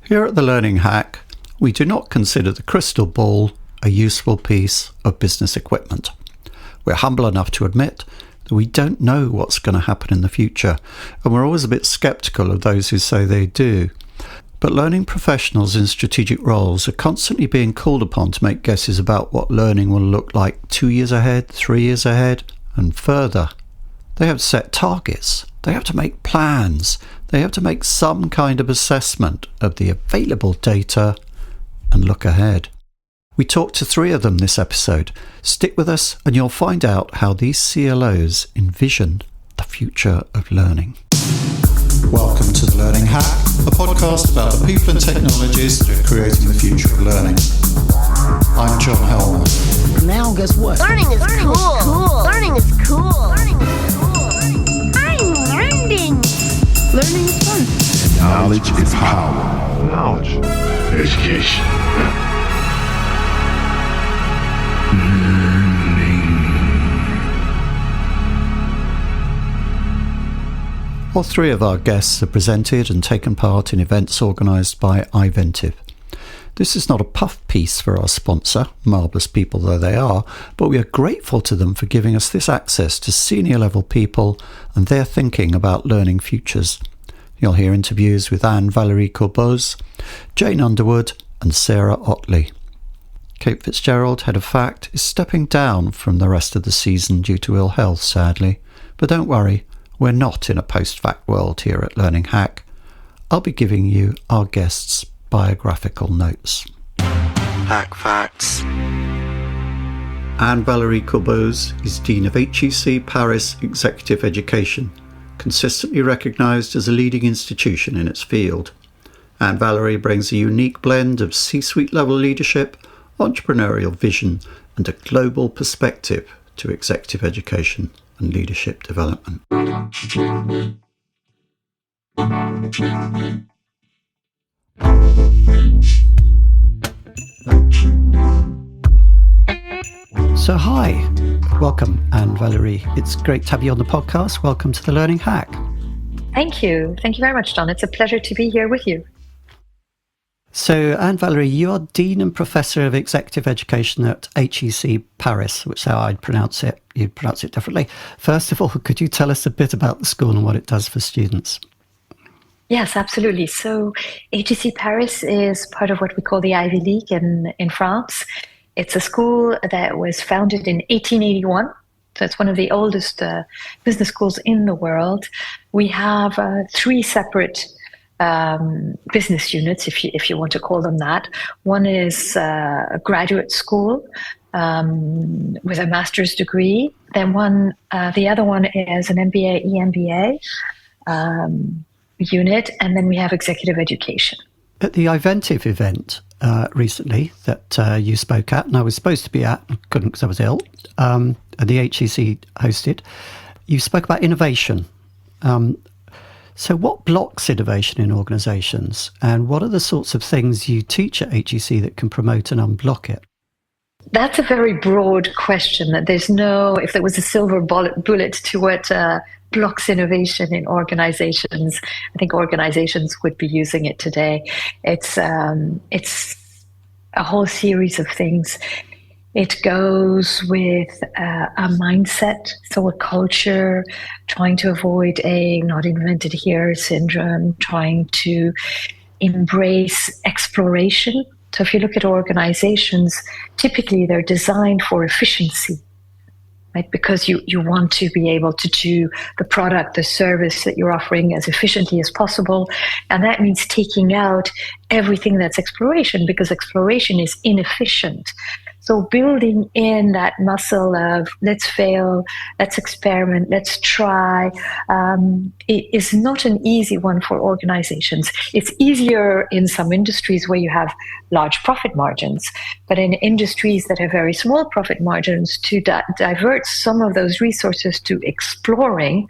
Here at The Learning Hack, we do not consider the crystal ball a useful piece of business equipment. We're humble enough to admit that we don't know what's going to happen in the future, and we're always a bit sceptical of those who say they do. But learning professionals in strategic roles are constantly being called upon to make guesses about what learning will look like 2 years ahead, 3 years ahead, and further. They have set targets. They have to make plans. They have to make some kind of assessment of the available data and look ahead. We talked to 3 of them this episode. Stick with us and you'll find out how these CLOs envision the future of learning. Welcome to The Learning Hack, a podcast about the people and technologies that are creating the future of learning. I'm John Helmer. Now guess what? Learning is cool. Learning is cool. Learning is cool. I'm learning. Learning is fun. And knowledge is power. Knowledge. Education. All 3 of our guests have presented and taken part in events organised by iVentiv. This is not a puff piece for our sponsor, marvellous people though they are, but we are grateful to them for giving us this access to senior level people and their thinking about learning futures. You'll hear interviews with Anne-Valérie Corboz, Jane Underwood and Sarah Otley. Kate Fitzgerald, head of FACT, is stepping down from the rest of the season due to ill health, sadly. But don't worry, we're not in a post-fact world here at Learning Hack. I'll be giving you our guests' biographical notes. Hack Facts. Anne-Valérie Corboz is Dean of HEC Paris Executive Education, consistently recognised as a leading institution in its field. Anne-Valérie brings a unique blend of C-suite level leadership, entrepreneurial vision and a global perspective to executive education and leadership development. So hi, welcome Anne-Valérie. It's great to have you on the podcast. Welcome to The Learning Hack. Thank you. Thank you very much, John. It's a pleasure to be here with you. So, Anne-Valérie, you are Dean and Professor of Executive Education at HEC Paris, which is how I'd pronounce it. You'd pronounce it differently. First of all, could you tell us a bit about the school and what it does for students? Yes, absolutely. So, HEC Paris is part of what we call the Ivy League in France. It's a school that was founded in 1881. So it's one of the oldest business schools in the world. We have 3 separate business units, if you want to call them that. One is a graduate school with a master's degree. Then the other one is an MBA, EMBA unit, and then we have executive education. At the iVentiv event recently that you spoke at, and I was supposed to be at, couldn't because I was ill, and the HEC hosted, you spoke about innovation. So what blocks innovation in organisations, and what are the sorts of things you teach at HEC that can promote and unblock it? That's a very broad question. That there's no, if there was a silver bullet to what blocks innovation in organisations, I think organisations would be using it today. It's a whole series of things. It goes with a mindset, so a culture, trying to avoid a not invented here syndrome, trying to embrace exploration. So if you look at organizations, typically they're designed for efficiency, right? Because you want to be able to do the product, the service that you're offering as efficiently as possible. And that means taking out everything that's exploration, because exploration is inefficient. So building in that muscle of let's fail, let's experiment, let's try, it is not an easy one for organizations. It's easier in some industries where you have large profit margins, but in industries that have very small profit margins, to divert some of those resources to exploring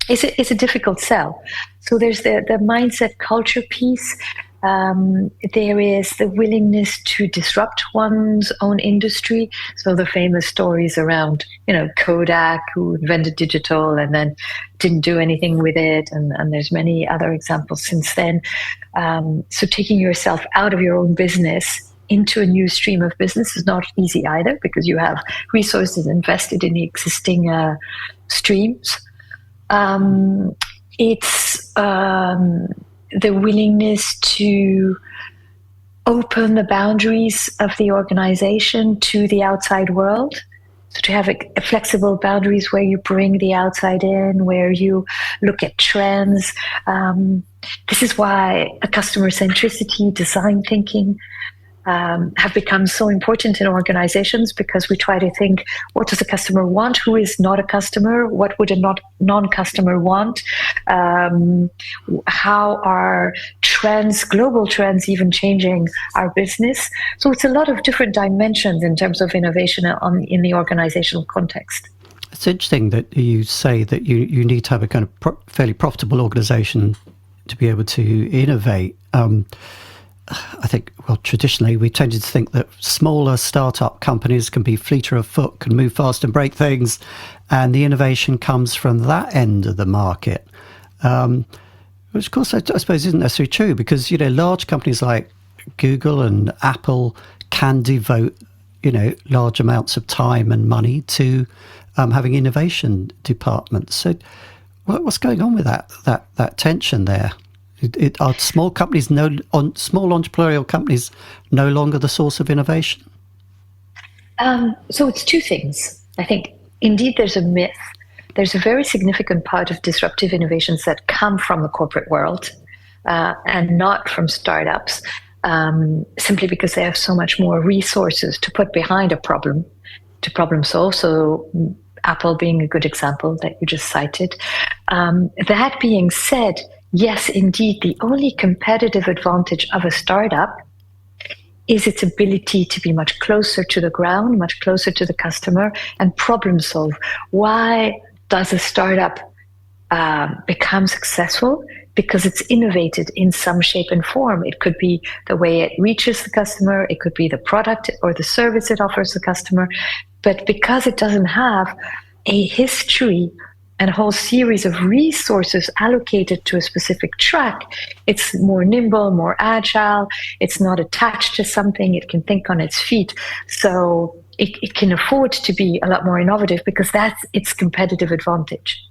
is a difficult sell. So there's the mindset culture piece. There is the willingness to disrupt one's own industry. So the famous stories around, Kodak, who invented digital and then didn't do anything with it. And there's many other examples since then. So taking yourself out of your own business into a new stream of business is not easy either, because you have resources invested in the existing streams. It's the willingness to open the boundaries of the organization to the outside world. So to have a flexible boundaries where you bring the outside in, where you look at trends. This is why a customer centricity, design thinking have become so important in organizations, because we try to think, what does a customer want? Who is not a customer? What would a non-customer want? How are trends, global trends, even changing our business? So it's a lot of different dimensions in terms of innovation in the organizational context. It's interesting that you say that you need to have a kind of fairly profitable organization to be able to innovate. I think, traditionally we tended to think that smaller startup companies can be fleeter of foot, can move fast and break things, and the innovation comes from that end of the market, which of course I suppose isn't necessarily true, because large companies like Google and Apple can devote large amounts of time and money to having innovation departments. So what's going on with that tension there? Are small companies, small entrepreneurial companies, no longer the source of innovation? So it's two things. I think, indeed, there's a myth. There's a very significant part of disruptive innovations that come from the corporate world and not from startups, simply because they have so much more resources to put behind a problem, to problem solve. So Apple being a good example that you just cited. That being said, yes, indeed, the only competitive advantage of a startup is its ability to be much closer to the ground, much closer to the customer, and problem solve. Why does a startup become successful? Because it's innovated in some shape and form. It could be the way it reaches the customer, it could be the product or the service it offers the customer. But because it doesn't have a history and a whole series of resources allocated to a specific track, it's more nimble, more agile, it's not attached to something, it can think on its feet. So it can afford to be a lot more innovative because that's its competitive advantage.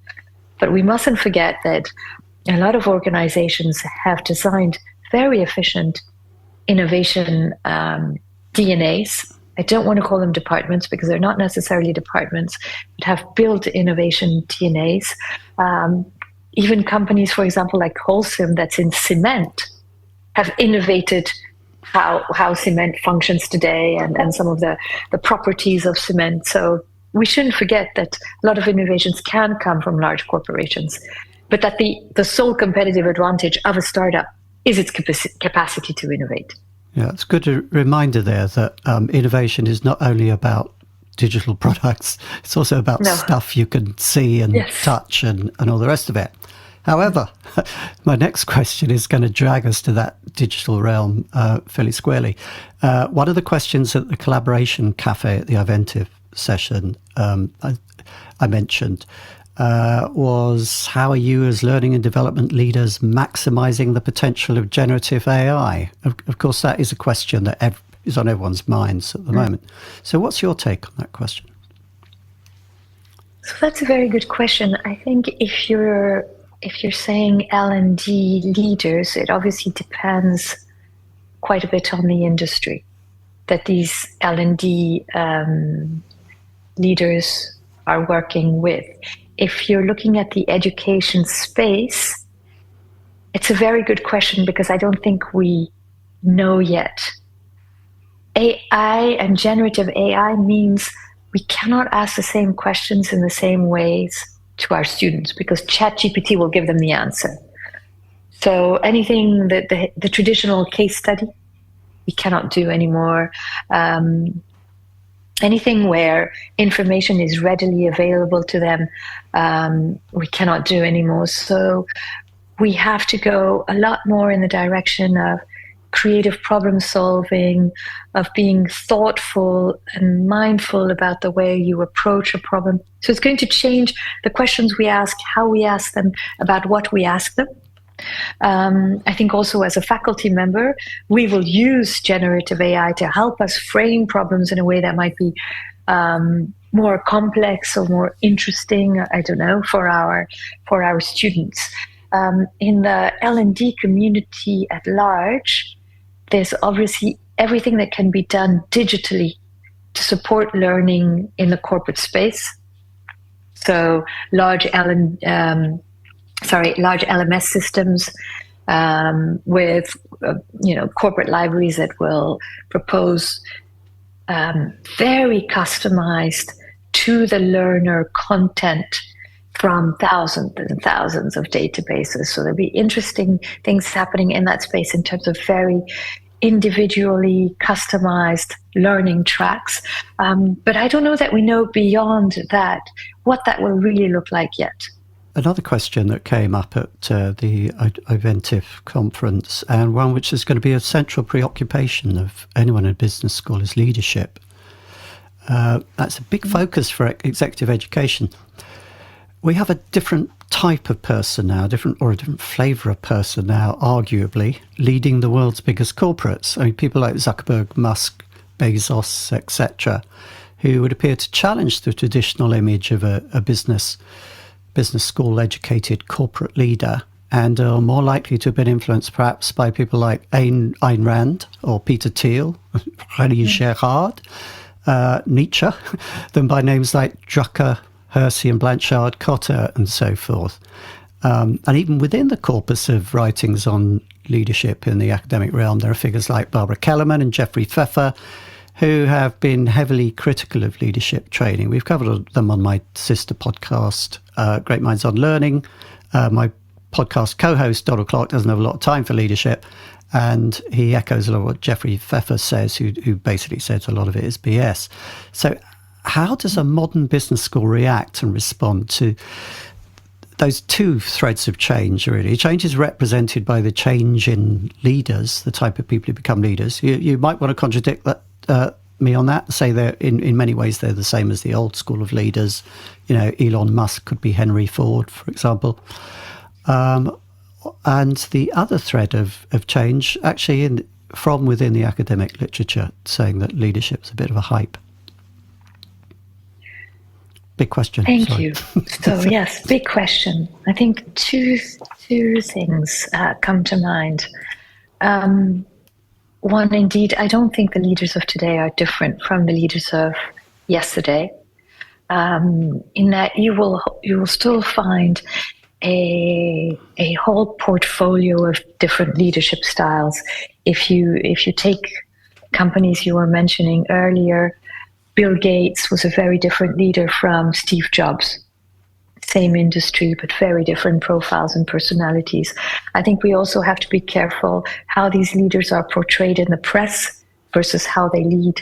But we mustn't forget that a lot of organizations have designed very efficient innovation DNAs. I don't want to call them departments because they're not necessarily departments, but have built innovation DNAs. Even companies, for example, like Holcim, that's in cement, have innovated how cement functions today and some of the properties of cement. So we shouldn't forget that a lot of innovations can come from large corporations, but that the sole competitive advantage of a startup is its capacity to innovate. Yeah, it's a good reminder there that innovation is not only about digital products, it's also about stuff you can see and touch and all the rest of it. However, my next question is going to drag us to that digital realm fairly squarely. One of the questions at the collaboration cafe at the iVentiv session I mentioned was, how are you as learning and development leaders maximizing the potential of generative AI? Of course, that is a question that is on everyone's minds at the moment. So what's your take on that question? So that's a very good question. I think if you're saying L&D leaders, it obviously depends quite a bit on the industry that these L&D leaders are working with. If you're looking at the education space, it's a very good question because I don't think we know yet. AI and generative AI means we cannot ask the same questions in the same ways to our students because ChatGPT will give them the answer. So anything that the traditional case study, we cannot do anymore. Anything where information is readily available to them, we cannot do anymore. So we have to go a lot more in the direction of creative problem solving, of being thoughtful and mindful about the way you approach a problem. So it's going to change the questions we ask, how we ask them, about what we ask them. I think also as a faculty member, we will use generative AI to help us frame problems in a way that might be more complex or more interesting, I don't know, for our students. In the L&D community at large, there's obviously everything that can be done digitally to support learning in the corporate space. So large LMS systems with corporate libraries that will propose very customized to the learner content from thousands and thousands of databases. So there'll be interesting things happening in that space in terms of very individually customized learning tracks. But I don't know that we know beyond that what that will really look like yet. Another question that came up at the iVentiv conference, and one which is going to be a central preoccupation of anyone in business school, is leadership. That's a big focus for executive education. We have a different type of person now, a different flavour of person now, arguably, leading the world's biggest corporates. I mean, people like Zuckerberg, Musk, Bezos, etc., who would appear to challenge the traditional image of a business school educated corporate leader, and are more likely to have been influenced perhaps by people like Ayn Rand or Peter Thiel, René Girard, Nietzsche, than by names like Drucker, Hersey and Blanchard, Cotter and so forth. And even within the corpus of writings on leadership in the academic realm, there are figures like Barbara Kellerman and Jeffrey Pfeffer, who have been heavily critical of leadership training. We've covered them on my sister podcast, Great Minds on Learning. My podcast co-host, Donald Clark, doesn't have a lot of time for leadership, and he echoes a lot of what Jeffrey Pfeffer says, who basically says a lot of it is BS. So how does a modern business school react and respond to those two threads of change, really? Change is represented by the change in leaders, the type of people who become leaders. You might want to contradict that, me on that, say that in many ways they're the same as the old school of leaders. Elon Musk could be Henry Ford, for example. And the other thread of change, actually from within the academic literature, saying that leadership's a bit of a hype. Big question. Thank you. So yes, big question. I think two things come to mind. One, indeed, I don't think the leaders of today are different from the leaders of yesterday. In that you will still find a whole portfolio of different leadership styles. If you take companies you were mentioning earlier, Bill Gates was a very different leader from Steve Jobs. Same industry, but very different profiles and personalities. I think we also have to be careful how these leaders are portrayed in the press versus how they lead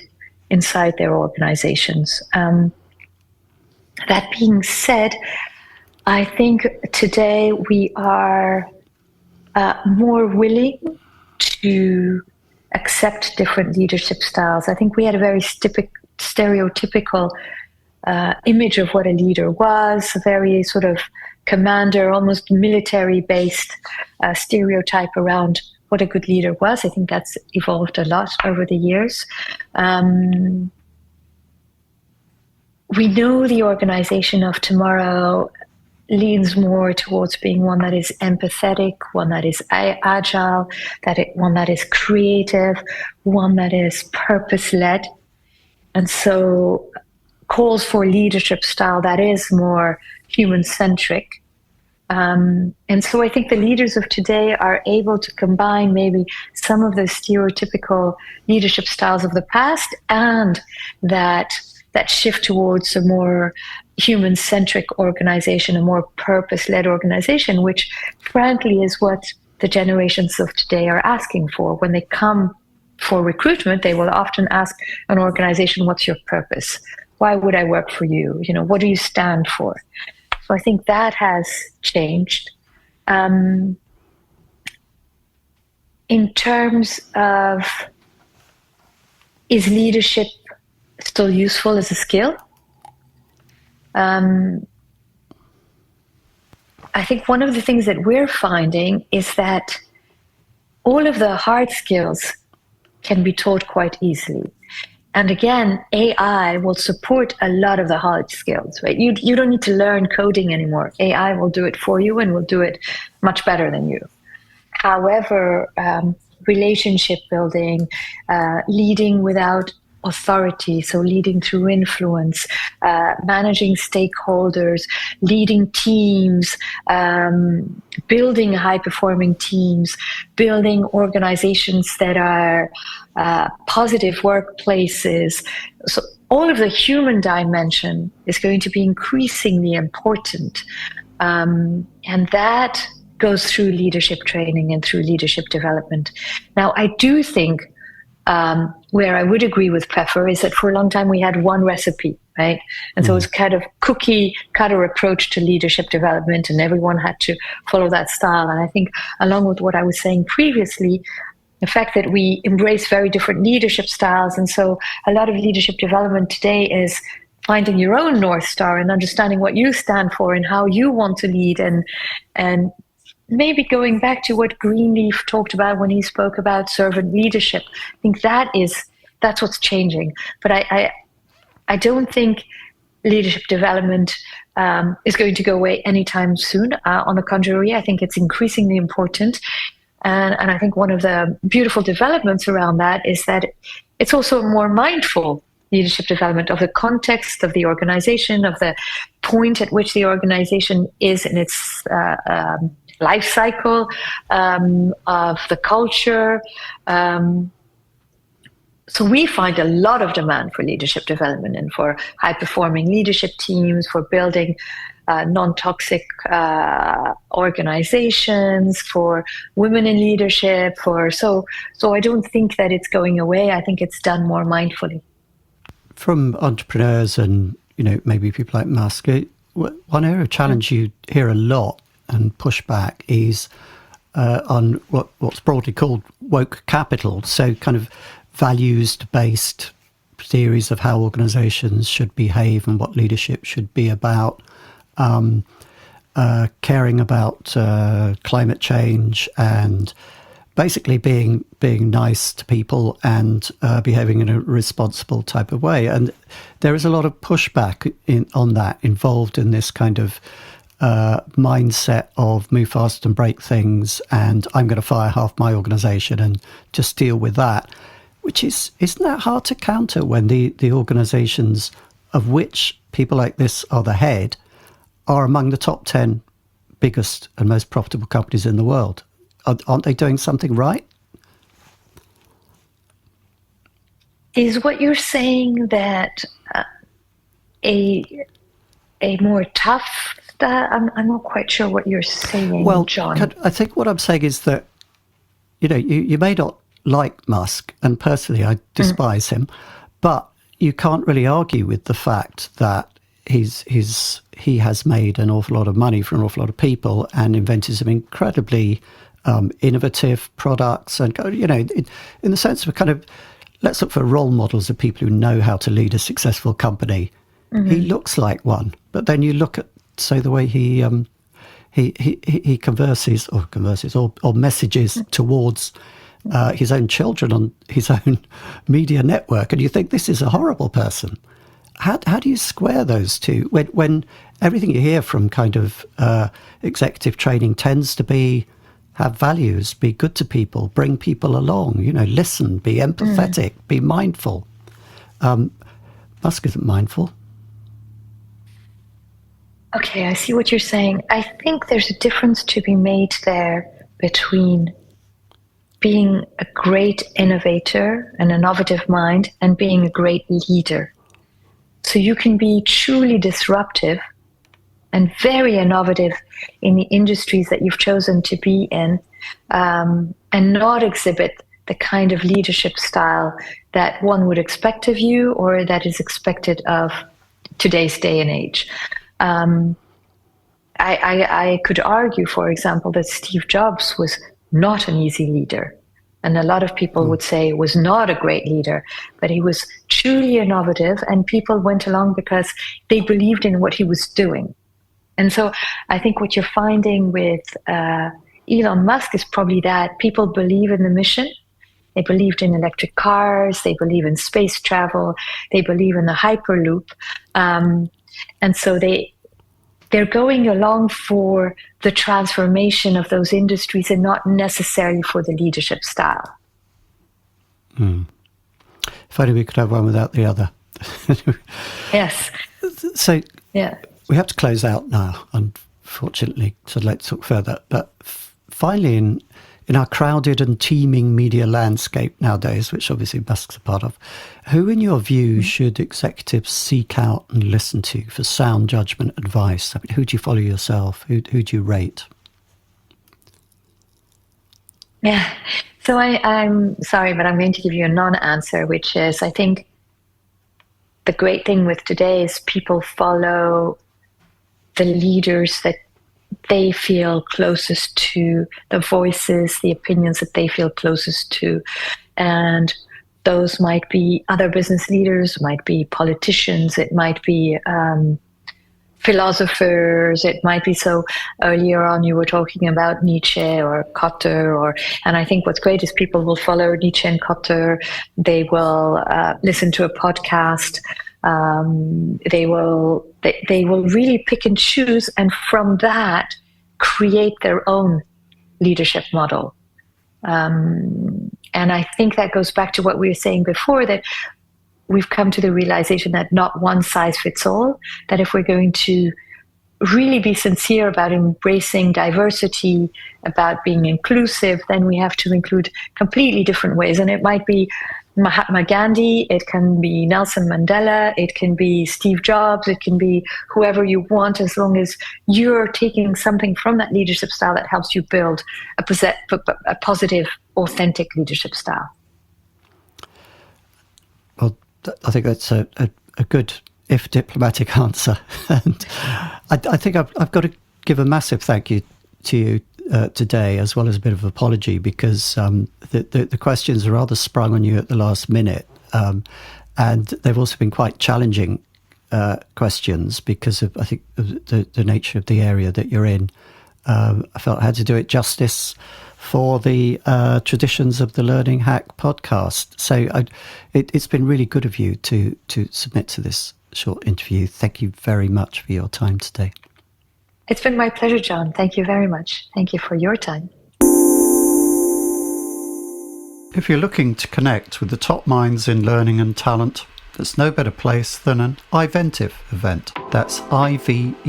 inside their organizations. That being said, I think today we are more willing to accept different leadership styles. I think we had a very stereotypical image of what a leader was, a very sort of commander, almost military-based stereotype around what a good leader was. I think that's evolved a lot over the years. We know the organization of tomorrow leans more towards being one that is empathetic, one that is agile, one that is creative, one that is purpose-led. And so calls for leadership style that is more human-centric. And so I think the leaders of today are able to combine maybe some of the stereotypical leadership styles of the past and that shift towards a more human-centric organization, a more purpose-led organization, which frankly is what the generations of today are asking for. When they come for recruitment, they will often ask an organization, what's your purpose? Why would I work for you? What do you stand for? So I think that has changed. in terms of, is leadership still useful as a skill? I think one of the things that we're finding is that all of the hard skills can be taught quite easily. And again, AI will support a lot of the hard skills, right? You don't need to learn coding anymore. AI will do it for you and will do it much better than you. However, relationship building, leading without authority, so leading through influence, managing stakeholders, leading teams, building high-performing teams, building organizations that are positive workplaces. So all of the human dimension is going to be increasingly important. And that goes through leadership training and through leadership development. Now, I do think where I would agree with Pfeffer is that for a long time we had one recipe, right? And so it was kind of cookie cutter approach to leadership development, and everyone had to follow that style. And I think along with what I was saying previously, the fact that we embrace very different leadership styles, and so a lot of leadership development today is finding your own North Star and understanding what you stand for and how you want to lead, and maybe going back to what Greenleaf talked about when he spoke about servant leadership. I think that's what's changing. But I don't think leadership development is going to go away anytime soon. On the contrary, I think it's increasingly important. And I think one of the beautiful developments around that is that it's also more mindful leadership development of the context of the organization, of the point at which the organization is in its life cycle, of the culture. So we find a lot of demand for leadership development and for high-performing leadership teams, for building non-toxic organizations, for women in leadership. So I don't think that it's going away. I think it's done more mindfully. From entrepreneurs and maybe people like Musk, one area of challenge you hear a lot and pushback is on what's broadly called woke capital. So kind of values-based theories of how organizations should behave and what leadership should be about, caring about climate change and basically being nice to people and behaving in a responsible type of way. And there is a lot of pushback on that involved in this kind of mindset of move fast and break things, and I'm going to fire half my organization and just deal with that, which isn't that hard to counter when the organizations of which people like this are the head are among the top 10 biggest and most profitable companies in the world? Aren't they doing something right? Is what you're saying that a more tough... I'm not quite sure what you're saying, well, John. I think what I'm saying is that, you may not like Musk, and personally I despise him, but you can't really argue with the fact that he has made an awful lot of money for an awful lot of people and invented some incredibly innovative products. And, in the sense of kind of, let's look for role models of people who know how to lead a successful company. He looks like one, but then you look at, say, the way he converses or messages towards his own children on his own media network, and you think this is a horrible person. How do you square those two when everything you hear from kind of executive training tends to have values, be good to people, bring people along, listen, be empathetic, be mindful. Musk isn't mindful. Okay, I see what you're saying. I think there's a difference to be made there between being a great innovator, an innovative mind, and being a great leader. So you can be truly disruptive and very innovative in the industries that you've chosen to be in, and not exhibit the kind of leadership style that one would expect of you or that is expected of today's day and age. I could argue, for example, that Steve Jobs was not an easy leader. and a lot of people would say was not a great leader, but he was truly innovative, and people went along because they believed in what he was doing. And so I think what you're finding with Elon Musk is probably that people believe in the mission. They believed in electric cars, they believe in space travel, they believe in the Hyperloop. And so they're going along for the transformation of those industries and not necessarily for the leadership style. If only we could have one without the other. Yes. So yeah, we have to close out now, unfortunately, so let's talk further. But finally, in our crowded and teeming media landscape nowadays, which obviously Musk's a part of, who in your view should executives seek out and listen to for sound judgment advice? I mean, who do you follow yourself? Who do you rate? Yeah. So I'm sorry, but I'm going to give you a non-answer, which is, I think the great thing with today is people follow the leaders that they feel closest to, the voices, the opinions that they feel closest to. And those might be other business leaders, might be politicians, it might be philosophers, it might be, so earlier on you were talking about Nietzsche or Kotter, and I think what's great is people will follow Nietzsche and Kotter, they will listen to a podcast, they will really pick and choose, and from that create their own leadership model. And I think that goes back to what we were saying before, that we've come to the realization that not one size fits all, that if we're going to really be sincere about embracing diversity, about being inclusive, then we have to include completely different ways. And it might be Mahatma Gandhi, it can be Nelson Mandela, it can be Steve Jobs, it can be whoever you want, as long as you're taking something from that leadership style that helps you build a positive, authentic leadership style. Well, I think that's a good, if diplomatic, answer. And I think I've got to give a massive thank you to you today, as well as a bit of apology, because the questions are rather sprung on you at the last minute, and they've also been quite challenging questions because of, I think, the nature of the area that you're in. I felt I had to do it justice for the traditions of the Learning Hack podcast. So it's been really good of you to submit to this short interview. Thank you very much for your time today. It's been my pleasure, John. Thank you very much. Thank you for your time. If you're looking to connect with the top minds in learning and talent, there's no better place than an iVentiv event. That's IVENTIV.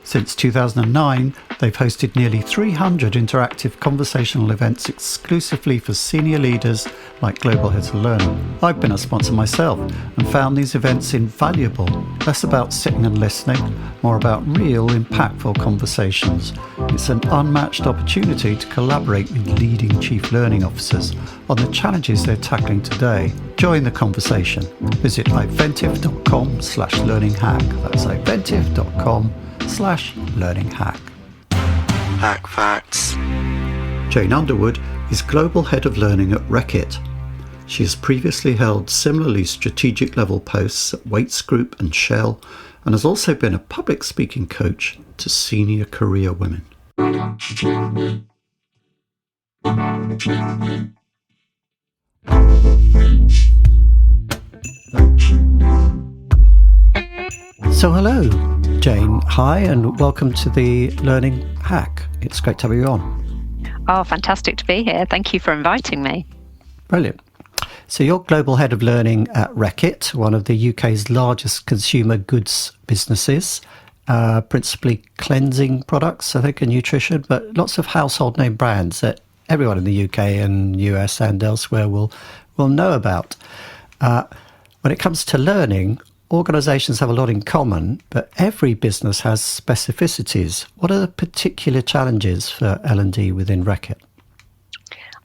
Since 2009, they've hosted nearly 300 interactive conversational events exclusively for senior leaders like global heads of learning. I've been a sponsor myself and found these events invaluable. Less about sitting and listening, more about real, impactful conversations. It's an unmatched opportunity to collaborate with leading chief learning officers on the challenges they're tackling today. Join the conversation. Visit iventiv.com/learninghack. That's iventiv.com/learninghack. Hack facts. Jane Underwood is Global Head of Learning at Reckitt. She has previously held similarly strategic level posts at Waits Group and Shell, and has also been a public speaking coach to senior career women. So hello, Jane. Hi, and welcome to the Learning Hack. It's great to have you on. Oh, fantastic to be here. Thank you for inviting me. Brilliant. So you're Global Head of Learning at Reckitt, one of the UK's largest consumer goods businesses, principally cleansing products, I think, and nutrition, but lots of household name brands that everyone in the UK and US and elsewhere will know about. When it comes to learning, organisations have a lot in common, but every business has specificities. What are the particular challenges for L&D within Reckitt?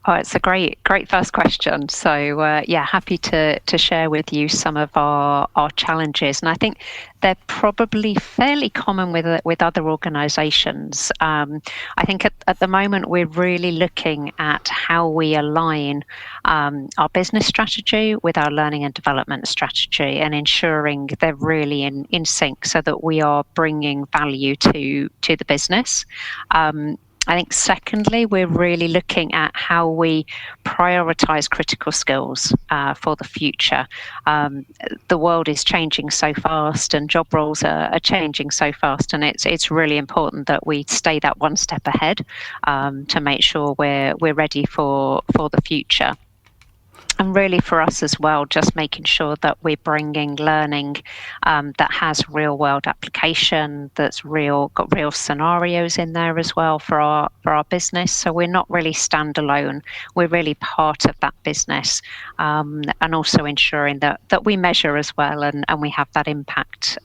Oh, it's a great first question. So, happy to share with you some of our challenges, and I think they're probably fairly common with other organisations. I think at the moment we're really looking at how we align our business strategy with our learning and development strategy, and ensuring they're really in sync, so that we are bringing value to the business. I think secondly, we're really looking at how we prioritise critical skills for the future. The world is changing so fast, and job roles are changing so fast, and it's really important that we stay that one step ahead to make sure we're ready for the future. And really for us as well, just making sure that we're bringing learning that has real world application, got real scenarios in there as well for our business. So we're not really standalone. We're really part of that business, and also ensuring that we measure as well, and we have that impact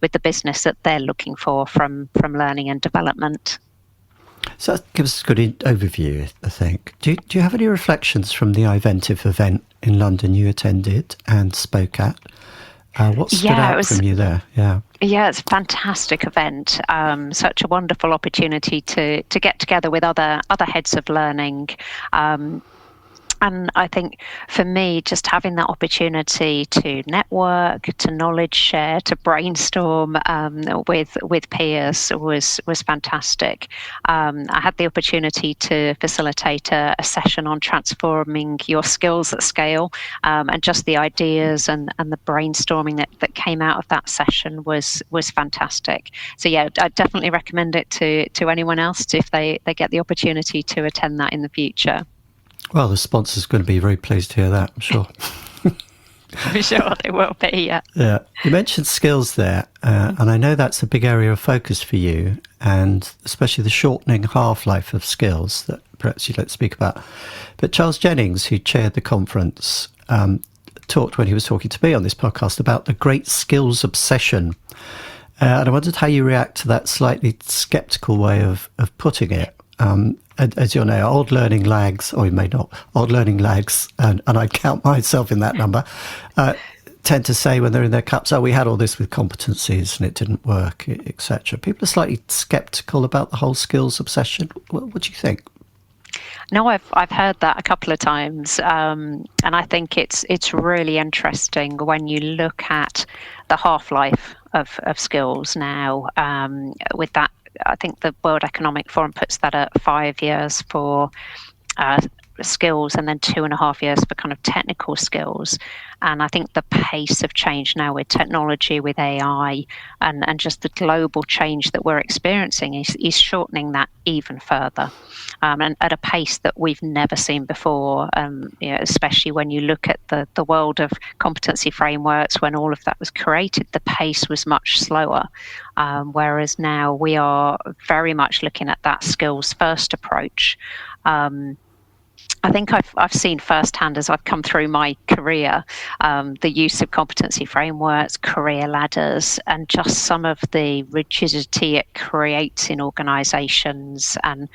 with the business that they're looking for from learning and development. So that gives us a good overview, I think. Do you have any reflections from the iVentiv event in London you attended and spoke at? What stood out from you there? Yeah, it's a fantastic event. Such a wonderful opportunity to get together with other heads of learning. And I think for me, just having that opportunity to network, to knowledge share, to brainstorm with peers was fantastic. I had the opportunity to facilitate a session on transforming your skills at scale, and just the ideas and the brainstorming that came out of that session was fantastic. So yeah, I definitely recommend it to anyone else if they get the opportunity to attend that in the future. Well, the sponsor's going to be very pleased to hear that, I'm sure. I'm sure they will be, yeah. Yeah. You mentioned skills there, and I know that's a big area of focus for you, and especially the shortening half-life of skills that perhaps you'd like to speak about. But Charles Jennings, who chaired the conference, talked when he was talking to me on this podcast about the great skills obsession. And I wondered how you react to that slightly sceptical way of putting it. As you know, old learning lags, or you may not, old learning lags, and I count myself in that number, tend to say when they're in their cups, we had all this with competencies and it didn't work, etc. People are slightly sceptical about the whole skills obsession. What do you think? No, I've heard that a couple of times, and I think it's really interesting when you look at the half-life of skills now, with that. I think the World Economic Forum puts that at 5 years for skills, and then 2.5 years for kind of technical skills. And I think the pace of change now with technology, with AI, and just the global change that we're experiencing is shortening that even further, and at a pace that we've never seen before. Especially when you look at the world of competency frameworks, when all of that was created, the pace was much slower. Whereas now we are very much looking at that skills first approach. I think I've seen firsthand as I've come through my career, the use of competency frameworks, career ladders, and just some of the rigidity it creates in organisations, and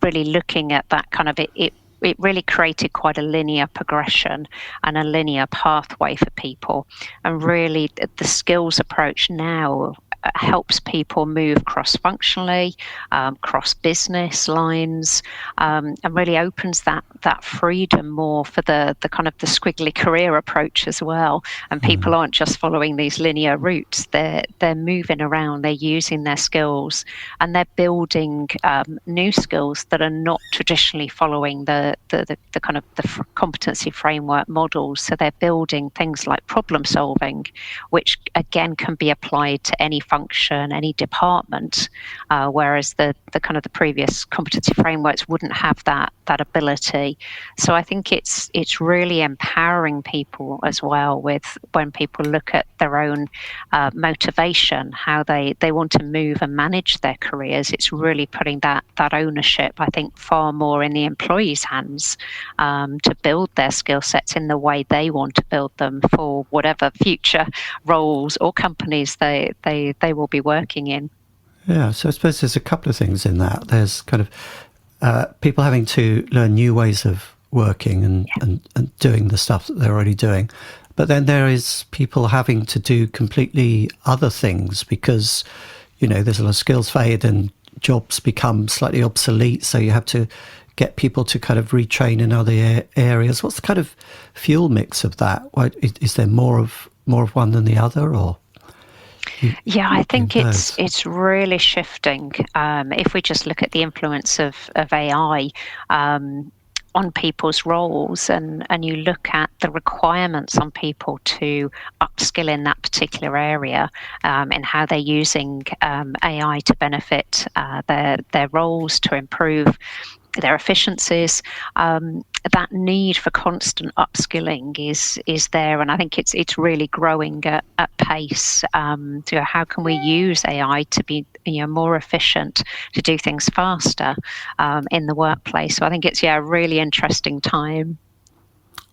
really looking at that kind of it really created quite a linear progression and a linear pathway for people. And really the skills approach now helps people move cross-functionally, cross-business lines, and really opens that freedom more for the kind of the squiggly career approach as well. And people aren't just following these linear routes. They're moving around, they're using their skills, and they're building new skills that are not traditionally following the kind of the competency framework models. So they're building things like problem solving, which again can be applied to any function, any department, whereas the kind of the previous competency frameworks wouldn't have that ability. So I think it's really empowering people as well, with when people look at their own motivation, how they want to move and manage their careers. It's really putting that ownership, I think, far more in the employee's hands, to build their skill sets in the way they want to build them for whatever future roles or companies they will be working in. Yeah, so I suppose there's a couple of things in that. There's kind of people having to learn new ways of working and doing the stuff that they're already doing. But then there is people having to do completely other things because, there's a lot of skills fade and jobs become slightly obsolete. So you have to get people to kind of retrain in other areas. What's the kind of fuel mix of that? Is there more of one than the other, or? Yeah, I think it's really shifting. If we just look at the influence of AI on people's roles, and you look at the requirements on people to upskill in that particular area, and how they're using AI to benefit their roles, to improve their efficiencies, that need for constant upskilling is there, and I think it's really growing at pace. So how can we use AI to be more efficient, to do things faster in the workplace? So I think it's a really interesting time.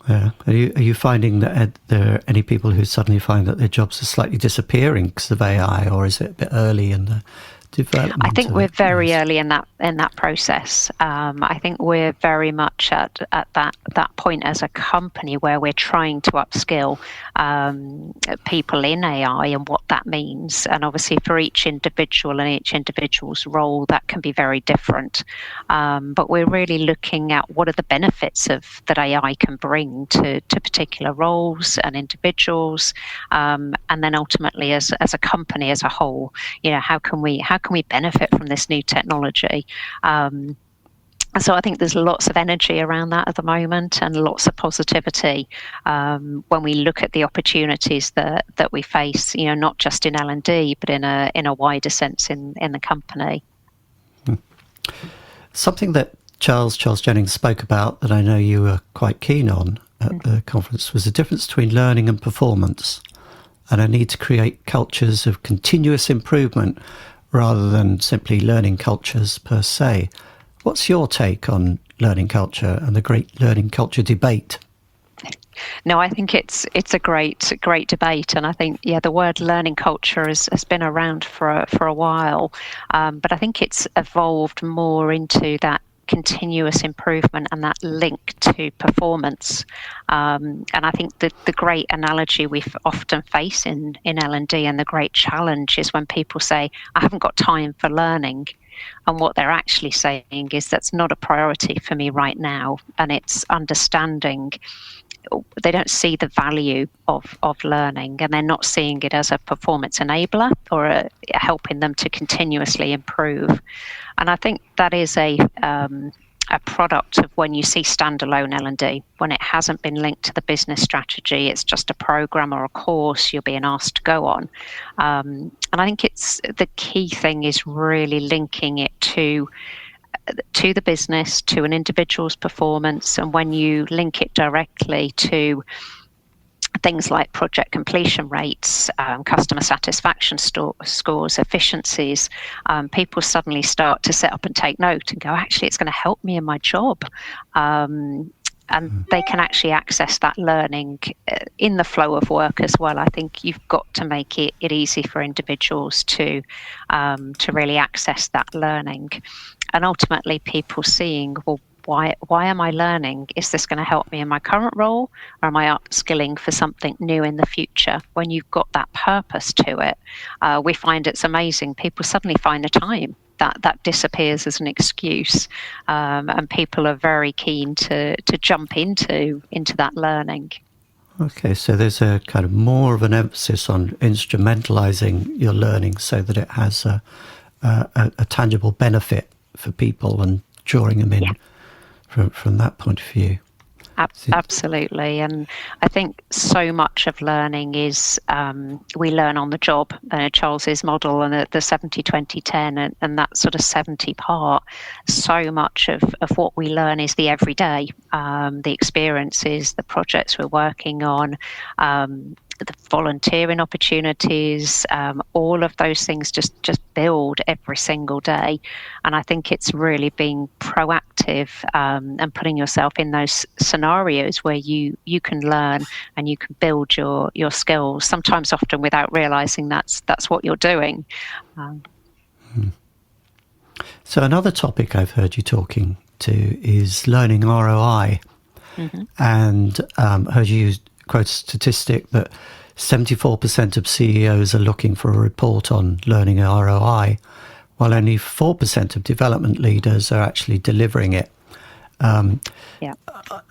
Yeah. Are you finding that there are any people who suddenly find that their jobs are slightly disappearing because of AI, or is it a bit early in the development? I think we're very early in that process. I think we're very much at that point as a company where we're trying to upskill people in AI and what that means. And obviously for each individual and each individual's role, that can be very different. But we're really looking at what are the benefits that AI can bring to particular roles and individuals, and then ultimately as a company as a whole, how can we benefit from this new technology? So I think there's lots of energy around that at the moment, and lots of positivity when we look at the opportunities that we face, not just in L&D, but in a wider sense in the company. Something that Charles Jennings spoke about that I know you were quite keen on at the conference was the difference between learning and performance, and a need to create cultures of continuous improvement rather than simply learning cultures per se. What's your take on learning culture and the great learning culture debate? No, I think it's a great debate, and I think the word learning culture has been around for a while, but I think it's evolved more into that continuous improvement and that link to performance. And I think the great analogy we often face in L&D, and the great challenge, is when people say, I haven't got time for learning. And what they're actually saying is that's not a priority for me right now. And it's understanding they don't see the value of learning, and they're not seeing it as a performance enabler or helping them to continuously improve. And I think that is a product of when you see standalone L&D, when it hasn't been linked to the business strategy, it's just a program or a course you're being asked to go on. And I think it's the key thing is really linking it to the business, to an individual's performance. And when you link it directly to things like project completion rates, customer satisfaction scores, efficiencies, people suddenly start to sit up and take note and go, actually, it's going to help me in my job. And they can actually access that learning in the flow of work as well. I think you've got to make it easy for individuals to really access that learning. And ultimately people seeing, well, why am I learning? Is this going to help me in my current role, or am I upskilling for something new in the future? When you've got that purpose to it, we find it's amazing. People suddenly find the time. That disappears as an excuse, and people are very keen to jump into that learning. Okay, so there's a kind of more of an emphasis on instrumentalizing your learning so that it has a tangible benefit for people and drawing them in from that point of view. Absolutely. And I think so much of learning is we learn on the job. Charles's model and the 70-20-10 and that sort of 70 part, so much of what we learn is the everyday, the experiences, the projects we're working on, the volunteering opportunities, all of those things just build every single day. And I think it's really being proactive and putting yourself in those scenarios where you can learn and you can build your skills, sometimes often without realizing that's what you're doing. So another topic I've heard you talking is learning ROI. And heard you quote a statistic that 74% of CEOs are looking for a report on learning ROI, while only 4% of development leaders are actually delivering it. I'm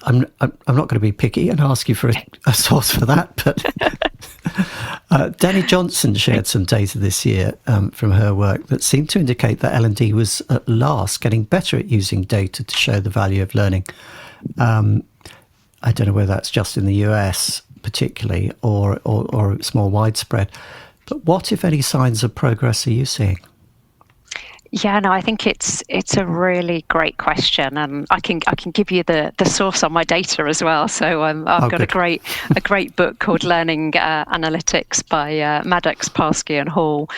not going to be picky and ask you for a source for that, but Danny Johnson shared some data this year from her work that seemed to indicate that L&D was at last getting better at using data to show the value of learning. I don't know whether that's just in the US particularly or it's more widespread. But what, if any, signs of progress are you seeing? Yeah, no, I think it's a really great question, and I can give you the source on my data as well. So I've got good. a great book called Learning Analytics by Maddox, Parsky and Hall.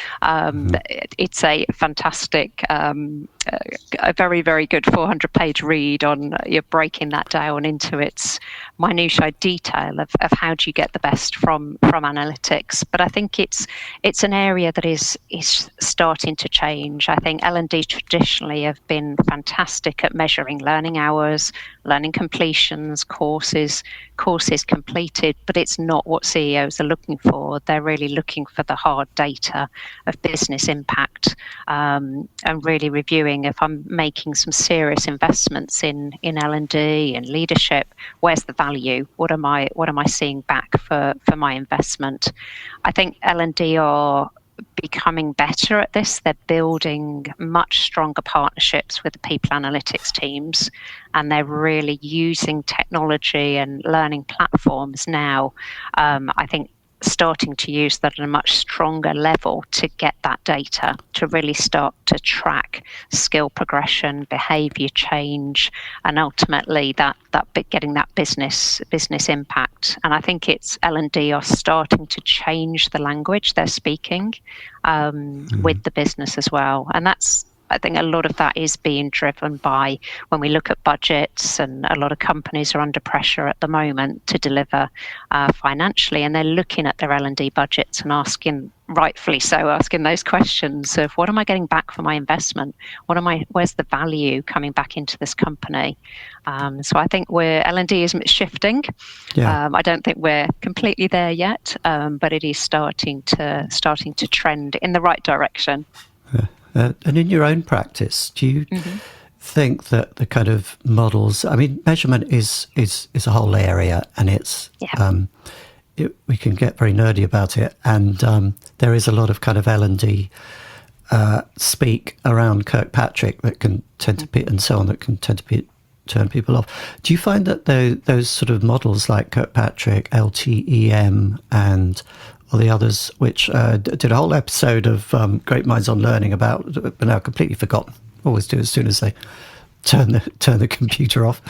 It's a fantastic, a very, very good 400-page read on you're breaking that down into its minutiae detail of how do you get the best from analytics. But I think it's an area that is starting to change. I think L&D traditionally have been fantastic at measuring learning hours, learning completions, courses completed, but it's not what CEOs are looking for. They're really looking for the hard data of business impact, and really reviewing if I'm making some serious investments in L&D and leadership, where's the value? What am I seeing back for my investment? I think L&D are becoming better at this. They're building much stronger partnerships with the people analytics teams, and they're really using technology and learning platforms now. I think starting to use that at a much stronger level to get that data to really start to track skill progression, behavior change, and ultimately that getting that business impact. And I think it's L&D are starting to change the language they're speaking with the business as well. And I think a lot of that is being driven by when we look at budgets, and a lot of companies are under pressure at the moment to deliver financially, and they're looking at their L&D budgets and rightfully so, asking those questions of what am I getting back for my investment? Where's the value coming back into this company? So I think L&D is shifting. Yeah. I don't think we're completely there yet, but it is starting to trend in the right direction. Yeah. And in your own practice, do you think that the kind of models, I mean, measurement is a whole area, and it's, we can get very nerdy about it. And there is a lot of kind of L&D speak around Kirkpatrick that can tend to be, and so on, that can tend to be, turn people off. Do you find that those sort of models like Kirkpatrick, LTEM, and or the others, which did a whole episode of Great Minds on Learning about, but now completely forgotten. Always do as soon as they turn the computer off.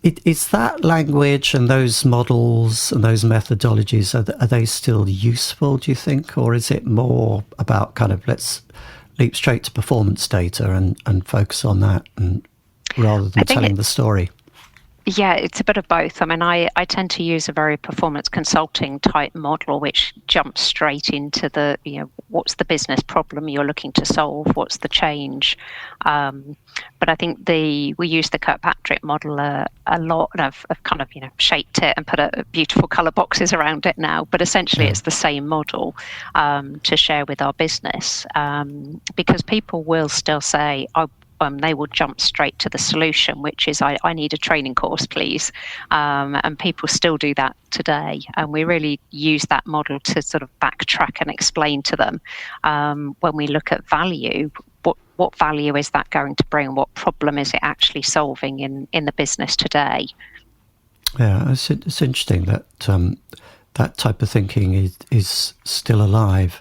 Is that language and those models and those methodologies, are they still useful, do you think, or is it more about kind of let's leap straight to performance data and focus on that, and rather than telling the story? Yeah, it's a bit of both. I mean, I tend to use a very performance consulting type model, which jumps straight into the, what's the business problem you're looking to solve? What's the change? But I think we use the Kirkpatrick model a lot, and I've kind of, shaped it and put a beautiful colour boxes around it now. But essentially, it's the same model to share with our business, because people will still say, they will jump straight to the solution, which is, I need a training course, please. And people still do that today. And we really use that model to sort of backtrack and explain to them, when we look at value, what value is that going to bring? What problem is it actually solving in the business today? Yeah, it's interesting that that type of thinking is still alive.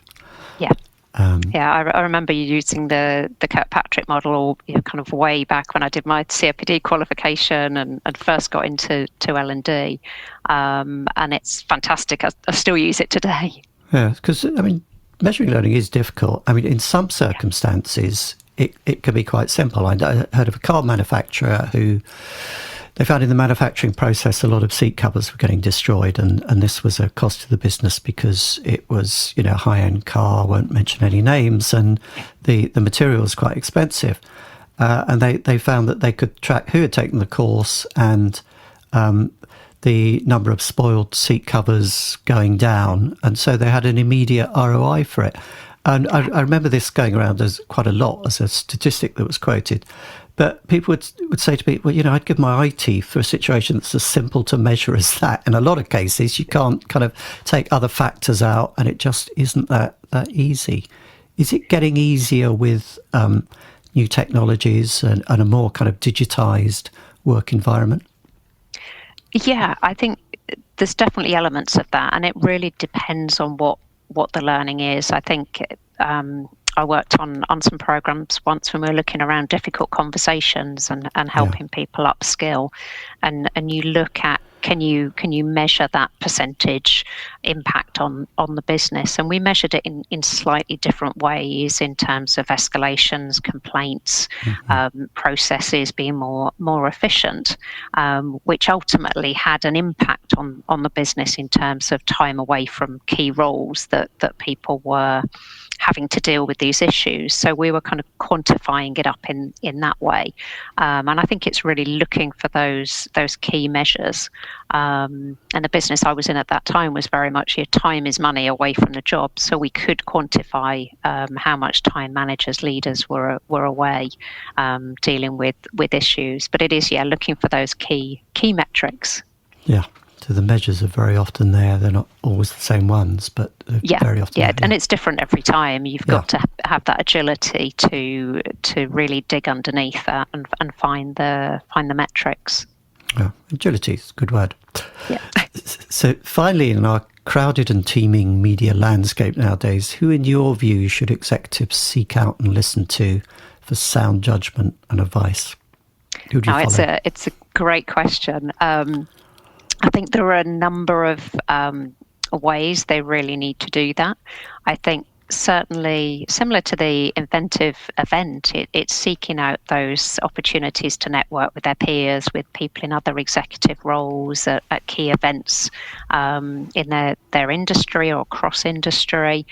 Yeah. I remember you using the Kirkpatrick model, kind of way back when I did my CFPD qualification and first got into L&D, and it's fantastic. I still use it today. Yeah, because I mean, measuring learning is difficult. I mean, in some circumstances, it can be quite simple. I heard of a car manufacturer who they found in the manufacturing process a lot of seat covers were getting destroyed, and this was a cost to the business because it was, a high-end car, won't mention any names, and the material was quite expensive. and they found that they could track who had taken the course and the number of spoiled seat covers going down, and so they had an immediate ROI for it. And I remember this going around as quite a lot as a statistic that was quoted. But people would say to me, well, I'd give my eye teeth for a situation that's as simple to measure as that. In a lot of cases, you can't kind of take other factors out, and it just isn't that easy. Is it getting easier with new technologies and a more kind of digitized work environment? Yeah, I think there's definitely elements of that, and it really depends on what the learning is. I think I worked on some programs once when we were looking around difficult conversations and helping people upskill, and you look at can you measure that percentage impact on the business, and we measured it in slightly different ways in terms of escalations, complaints, processes being more efficient, which ultimately had an impact on the business in terms of time away from key roles that people were having to deal with these issues. So we were kind of quantifying it up in that way. And I think it's really looking for those key measures. And the business I was in at that time was very much your time is money away from the job. So we could quantify how much time managers, leaders were away dealing with issues. But it is, looking for those key metrics. Yeah. So the measures are very often there. They're not always the same ones, but very often. Yeah, and it's different every time. You've got to have that agility to really dig underneath that and find the metrics. Yeah, agility is a good word. Yeah. So finally, in our crowded and teeming media landscape nowadays, who in your view should executives seek out and listen to for sound judgment and advice? Who do you follow? It's a great question. I think there are a number of ways they really need to do that. I think certainly similar to the iVentiv event, it's seeking out those opportunities to network with their peers, with people in other executive roles at key events in their industry or cross industry.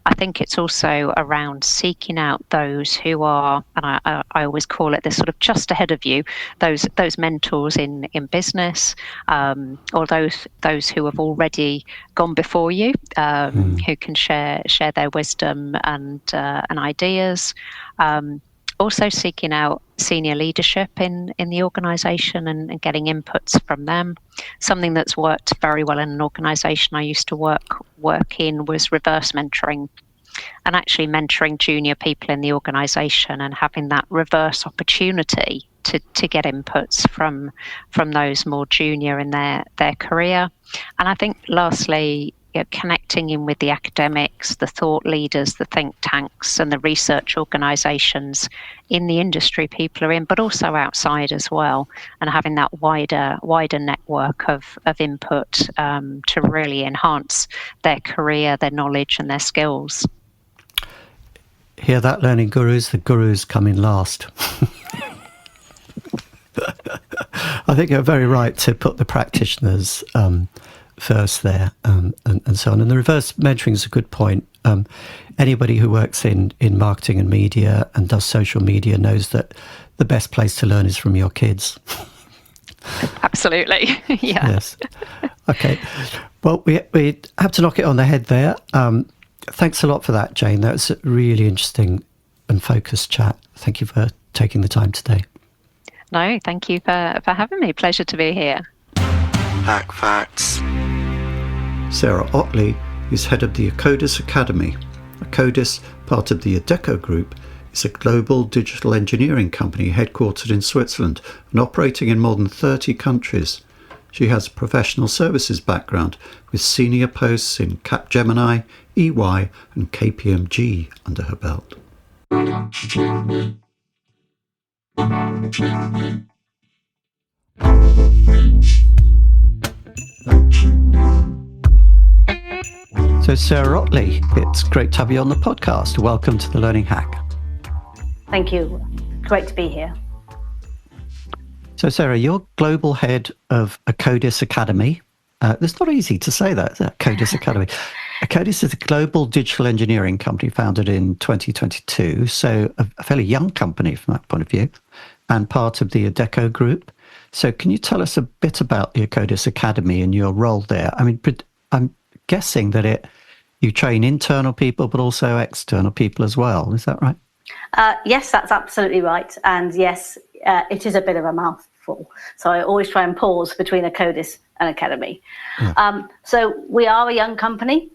I think it's also around seeking out those who are, and I always call it this sort of just ahead of you, those mentors in business, or those who have already gone before you, who can share their wisdom and ideas. Also seeking out senior leadership in the organisation and getting inputs from them. Something that's worked very well in an organisation I used to work in was reverse mentoring, and actually mentoring junior people in the organisation and having that reverse opportunity to get inputs from those more junior in their career. And I think lastly, connecting in with the academics, the thought leaders, the think tanks and the research organisations in the industry people are in, but also outside as well, and having that wider network of input to really enhance their career, their knowledge and their skills. Hear that, learning gurus? The gurus come in last. I think you're very right to put the practitioners first there, and so on. And the reverse mentoring is a good point. Anybody who works in marketing and media and does social media knows that the best place to learn is from your kids. Absolutely. Yeah. Yes. Okay. Well, we have to knock it on the head there. Thanks a lot for that, Jane. That was a really interesting and focused chat. Thank you for taking the time today. No, thank you for having me. Pleasure to be here. Hack facts. Sarah Otley is head of the Akkodis Academy. Akkodis, part of the Adecco Group, is a global digital engineering company headquartered in Switzerland and operating in more than 30 countries. She has a professional services background with senior posts in Capgemini, EY and KPMG under her belt. So Sarah Otley, it's great to have you on the podcast. Welcome to the Learning Hack. Thank you. Great to be here. So Sarah, you're global head of Akkodis Academy. It's not easy to say that, Akkodis Academy. Akkodis is a global digital engineering company founded in 2022, so a fairly young company from that point of view, and part of the Adecco Group. So can you tell us a bit about the Akkodis Academy and your role there? I mean, I'm guessing that you train internal people, but also external people as well. Is that right? Yes, that's absolutely right. And yes, it is a bit of a mouthful. So I always try and pause between Akkodis and Academy. Yeah. So we are a young company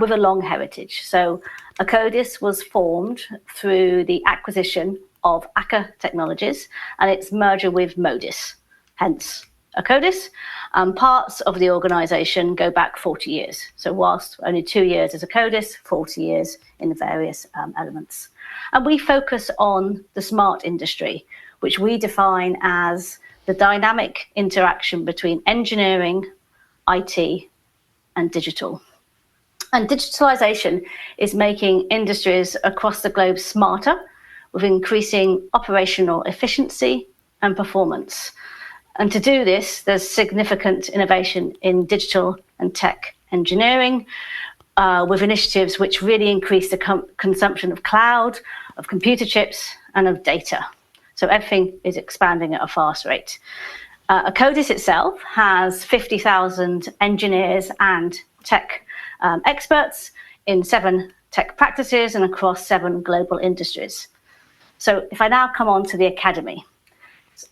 with a long heritage. So Akkodis was formed through the acquisition of Aker Technologies and its merger with Modis, hence Akkodis. Parts of the organisation go back 40 years. So whilst only 2 years as Akkodis, 40 years in the various elements. And we focus on the smart industry, which we define as the dynamic interaction between engineering, IT, and digital. And digitalisation is making industries across the globe smarter, with increasing operational efficiency and performance. And to do this, there's significant innovation in digital and tech engineering, with initiatives which really increase the consumption of cloud, of computer chips, and of data. So everything is expanding at a fast rate. Akkodis itself has 50,000 engineers and tech experts in 7 tech practices and across 7 global industries. So if I now come on to the Academy,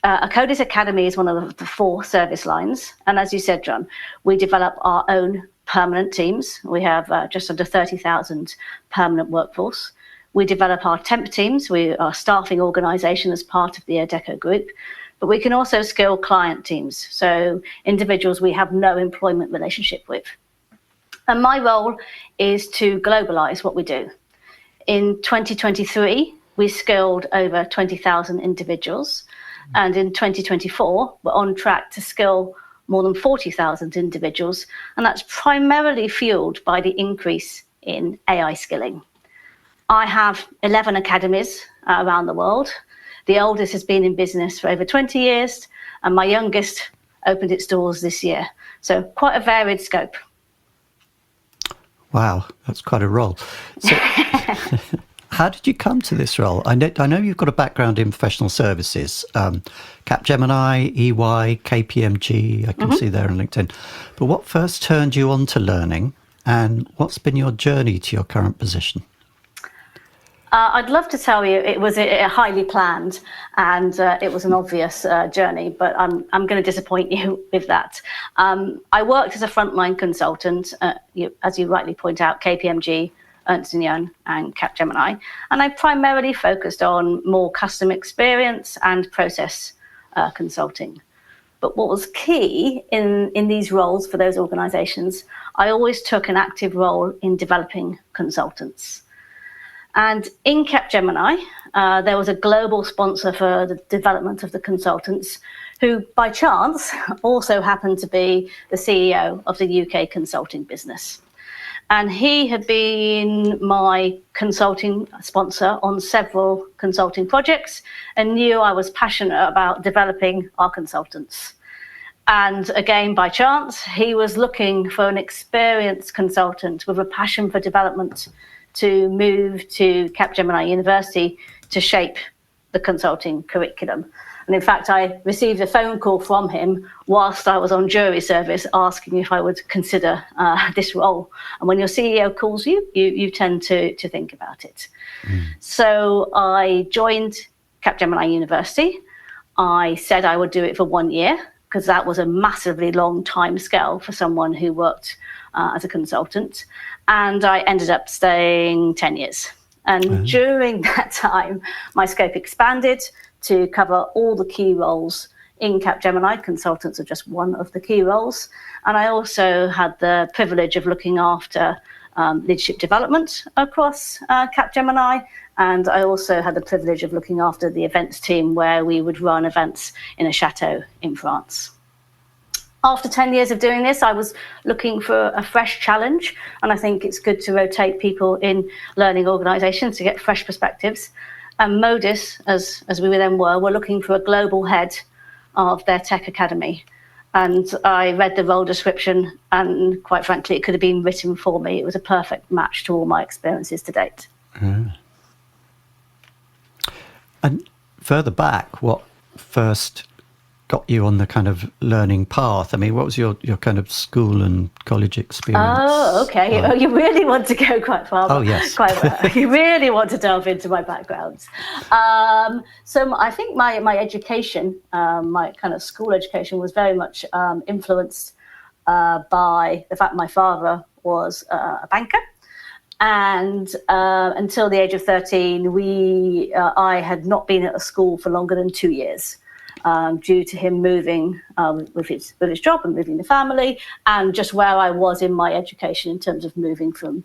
Akkodis Academy is one of the 4 service lines. And as you said, John, we develop our own permanent teams. We have just under 30,000 permanent workforce. We develop our temp teams. We are a staffing organisation as part of the Adecco Group. But we can also skill client teams, so individuals we have no employment relationship with. And my role is to globalise what we do. In 2023, we skilled over 20,000 individuals. And in 2024, we're on track to skill more than 40,000 individuals. And that's primarily fueled by the increase in AI skilling. I have 11 academies around the world. The oldest has been in business for over 20 years, and my youngest opened its doors this year. So quite a varied scope. Wow, that's quite a role. So how did you come to this role? I know you've got a background in professional services, Capgemini, EY, KPMG, I can see there on LinkedIn. But what first turned you on to learning, and what's been your journey to your current position? I'd love to tell you it was a highly planned and it was an obvious journey, but I'm going to disappoint you with that. I worked as a frontline consultant, as you rightly point out, KPMG, Ernst & Young and Capgemini, and I primarily focused on more customer experience and process consulting. But what was key in these roles for those organisations, I always took an active role in developing consultants. And in Capgemini, there was a global sponsor for the development of the consultants, who by chance also happened to be the CEO of the UK consulting business. And he had been my consulting sponsor on several consulting projects and knew I was passionate about developing our consultants. And again, by chance, he was looking for an experienced consultant with a passion for development to move to Capgemini University to shape the consulting curriculum. And in fact, I received a phone call from him whilst I was on jury service asking if I would consider this role. And when your CEO calls you, you tend to think about it. So I joined Capgemini University. I said I would do it for 1 year because that was a massively long time scale for someone who worked as a consultant. And I ended up staying 10 years. And during that time, my scope expanded to cover all the key roles in Capgemini. Consultants are just one of the key roles. And I also had the privilege of looking after leadership development across Capgemini. And I also had the privilege of looking after the events team where we would run events in a chateau in France. After 10 years of doing this, I was looking for a fresh challenge. And I think it's good to rotate people in learning organisations to get fresh perspectives. And Modis, as we then were looking for a global head of their tech academy. And I read the role description, and quite frankly, it could have been written for me. It was a perfect match to all my experiences to date. And further back, what first got you on the kind of learning path? I mean, what was your kind of school and college experience? Oh, okay. Like? You really want to go quite far. Oh, yes. Quite well. You really want to delve into my background. So I think my education, my kind of school education, was very much influenced by the fact my father was a banker. And until the age of 13, I had not been at a school for longer than 2 years. Due to him moving with his job and moving the family, and just where I was in my education in terms of moving from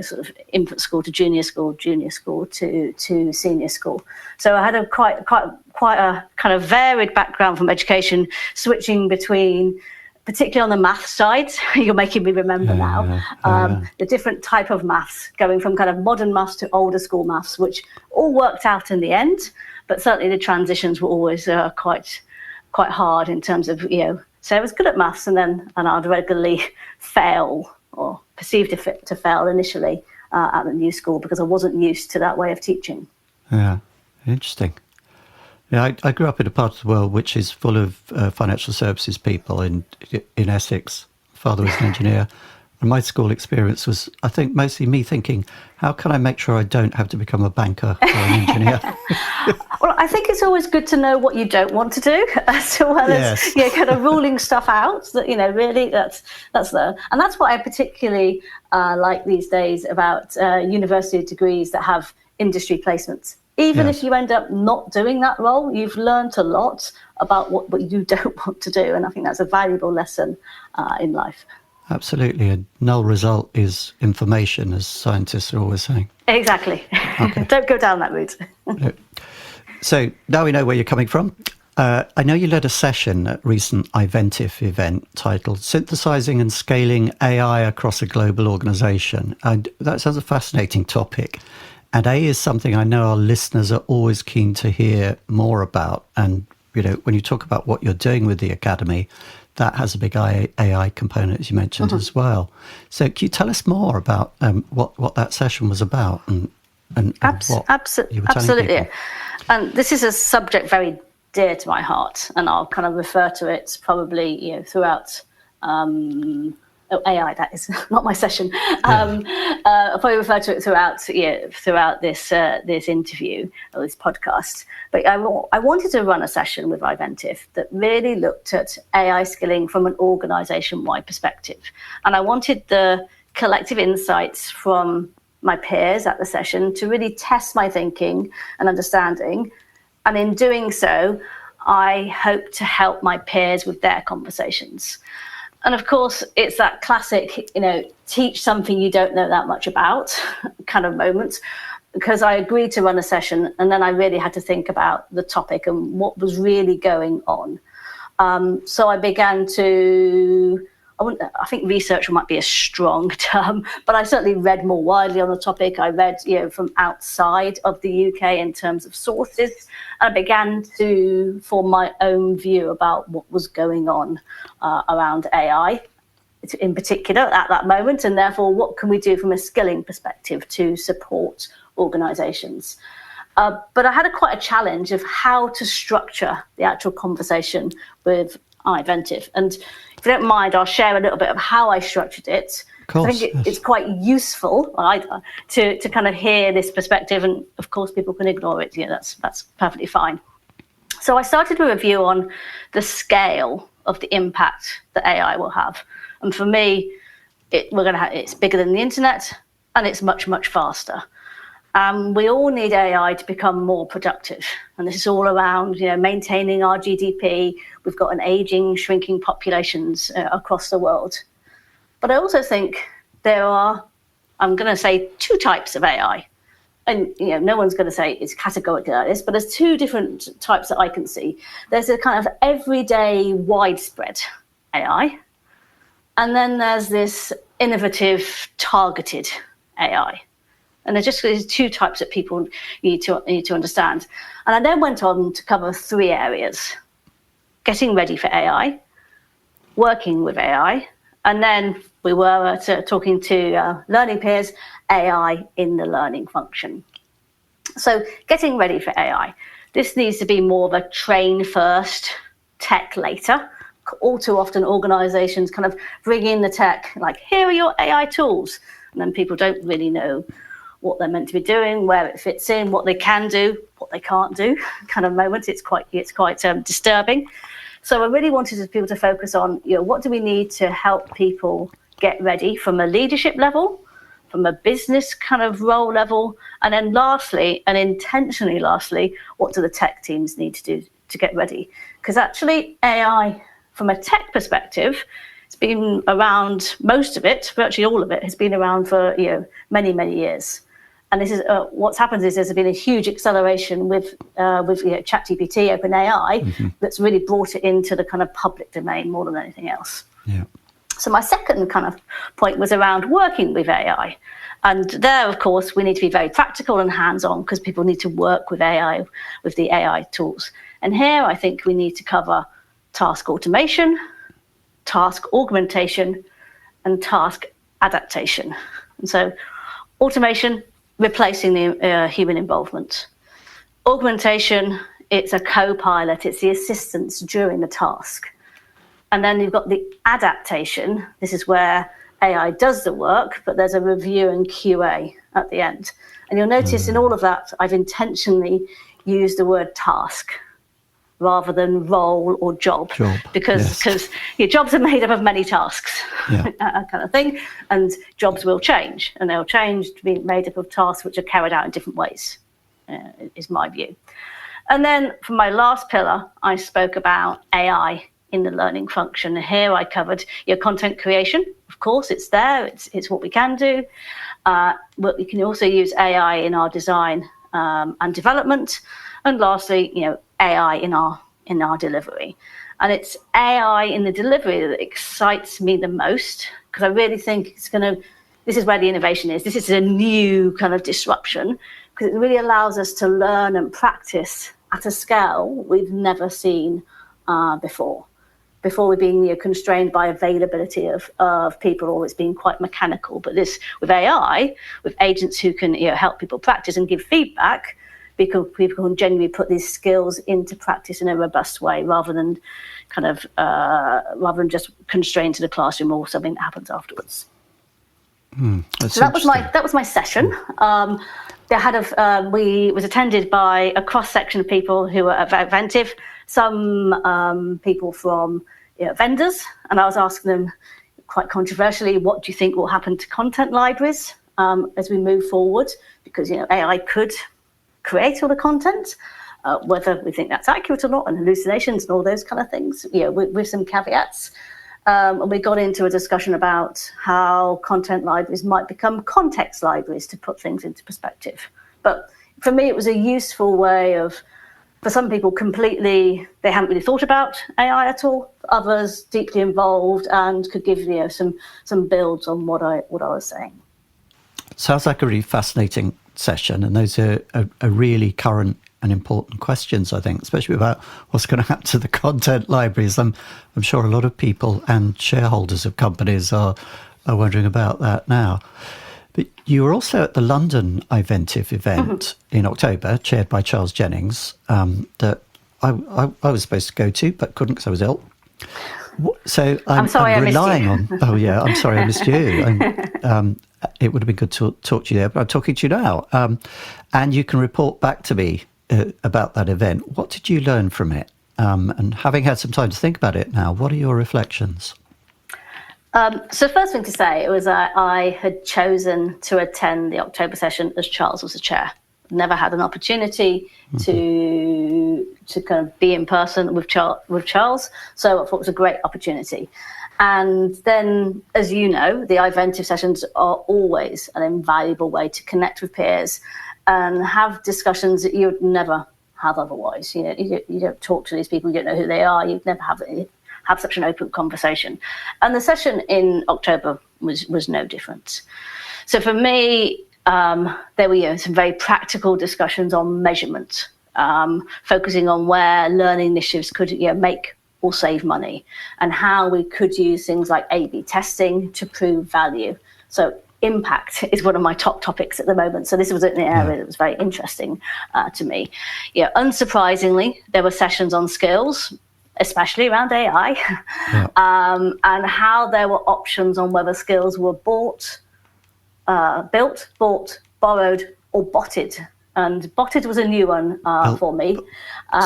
sort of infant school to junior school to senior school. So I had a quite a kind of varied background from education, switching between, particularly on the maths side, you're making me remember now, the different type of maths, going from kind of modern maths to older school maths, which all worked out in the end. But certainly the transitions were always quite hard in terms of, so I was good at maths and I'd regularly fail or perceived to fail initially at the new school because I wasn't used to that way of teaching. Yeah, interesting. Yeah, I grew up in a part of the world which is full of financial services people in Essex. Father was an engineer. And my school experience was, I think, mostly me thinking, how can I make sure I don't have to become a banker or an engineer? Well, I think it's always good to know what you don't want to do, as well as kind of ruling stuff out. That really, that's there, and that's what I particularly like these days about university degrees that have industry placements. Even if you end up not doing that role, you've learned a lot about what you don't want to do, and I think that's a valuable lesson in life. Absolutely. A null result is information, as scientists are always saying. Exactly. Okay. Don't go down that route. So now we know where you're coming from. I know you led a session at a recent iVentiv event titled Synthesizing and Scaling AI Across a Global Organization. And that sounds a fascinating topic. And A is something I know our listeners are always keen to hear more about. And, when you talk about what you're doing with the Academy, that has a big AI component, as you mentioned, as well. So can you tell us more about what that session was about and what you were telling people? And this is a subject very dear to my heart, and I'll kind of refer to it probably throughout AI, that is not my session. I'll probably refer to it throughout this interview or this podcast. But I wanted to run a session with iVentiv that really looked at AI skilling from an organization-wide perspective. And I wanted the collective insights from my peers at the session to really test my thinking and understanding. And in doing so, I hope to help my peers with their conversations. And of course, it's that classic, teach something you don't know that much about kind of moment, because I agreed to run a session and then I really had to think about the topic and what was really going on. So I began to, I think research might be a strong term, but I certainly read more widely on the topic. I read, from outside of the UK in terms of sources. And I began to form my own view about what was going on around AI in particular at that moment. And therefore, what can we do from a skilling perspective to support organizations? But I had quite a challenge of how to structure the actual conversation with iVentiv. And if you don't mind, I'll share a little bit of how I structured it. Course, I think it's quite useful to kind of hear this perspective, and of course people can ignore it. That's perfectly fine. So I started a review on the of the impact that AI will have, and for me, it's bigger than the internet, and it's much, much faster. We all need AI to become more productive, and this is all around maintaining our GDP. We've got an aging, shrinking populations across the world. But I also think there are, I'm going to say, two types of AI. And no one's going to say it's categorically like this, but there's two different types that I can see. There's a kind of everyday, widespread AI. And then there's this innovative, targeted AI. And there's two types that people need to understand. And I then went on to cover three areas: getting ready for AI, working with AI. And then we were talking to learning peers, AI in the learning function. So getting ready for AI. This needs to be more of a train first, tech later. All too often organizations kind of bring in the tech, like, here are your AI tools. And then people don't really know what they're meant to be doing, where it fits in, what they can do, what they can't do, kind of moment. It's quite disturbing. So I really wanted people to focus on, what do we need to help people get ready from a leadership level, from a business kind of role level, and then lastly, and intentionally lastly, what do the tech teams need to do to get ready? Because actually AI, from a tech perspective, it's been around, most of it, virtually all of it, has been around for many, many years. And this is what's happened is there's been a huge acceleration with ChatGPT, OpenAI, that's really brought it into the kind of public domain more than anything else. Yeah. So my second kind of point was around working with AI. And there, of course, we need to be very practical and hands-on because people need to work with AI, with the AI tools. And here I think we need to cover task automation, task augmentation, and task adaptation. And so automation, replacing the human involvement. Augmentation, it's a co-pilot, it's the assistance during the task. And then you've got the adaptation. This is where AI does the work, but there's a review and QA at the end. And you'll notice in all of that, I've intentionally used the word task rather than role or job. Because your jobs are made up of many tasks, that kind of thing, and jobs will change, and they'll change to be made up of tasks which are carried out in different ways, is my view. And then for my last pillar, I spoke about AI in the learning function. Here I covered your content creation. Of course, it's there, it's what we can do. But we can also use AI in our design and development. And lastly, AI in our delivery. And it's AI in the delivery that excites me the most, because I really think this is where the innovation is. This is a new kind of disruption, because it really allows us to learn and practice at a scale we've never seen before. Before we've been constrained by availability of people, or it's been quite mechanical. But this, with AI, with agents who can help people practice and give feedback, because people can genuinely put these skills into practice in a robust way, rather than just constrained to the classroom or something that happens afterwards. So that was my session. Was attended by a cross section of people who were at iVentiv, some people from vendors, and I was asking them quite controversially, what do you think will happen to content libraries as we move forward? Because AI could create all the content, whether we think that's accurate or not, and hallucinations and all those kind of things, with some caveats. And we got into a discussion about how content libraries might become context libraries to put things into perspective. But for me, it was a useful way of, for some people, they hadn't really thought about AI at all. For others, deeply involved and could give some builds on what I was saying. Sounds like a really fascinating session, and those are really current and important questions, I think, especially about what's going to happen to the content libraries. I'm sure a lot of people and shareholders of companies are wondering about that now. But you were also at the London iVentiv event in October, chaired by Charles Jennings, that I was supposed to go to, but couldn't because I was ill. So I'm relying on. Oh yeah, I'm sorry I missed you. It would have been good to talk to you there, but I'm talking to you now. And you can report back to me about that event. What did you learn from it? And having had some time to think about it now, what are your reflections? So first thing to say was I had chosen to attend the October session as Charles was the chair. Never had an opportunity to kind of be in person with Charles, so I thought it was a great opportunity. And then, as you know, the iVentiv sessions are always an invaluable way to connect with peers and have discussions that you would never have otherwise. You don't talk to these people, you don't know who they are, you'd never have such an open conversation. And the session in October was no different. So for me, there were some very practical discussions on measurement, focusing on where learning initiatives could make or save money, and how we could use things like A/B testing to prove value. So impact is one of my top topics at the moment. So this was an area that was very interesting to me. Yeah, unsurprisingly, there were sessions on skills, especially around AI, and how there were options on whether skills were built, bought, borrowed, or botted. And botted was a new one for me.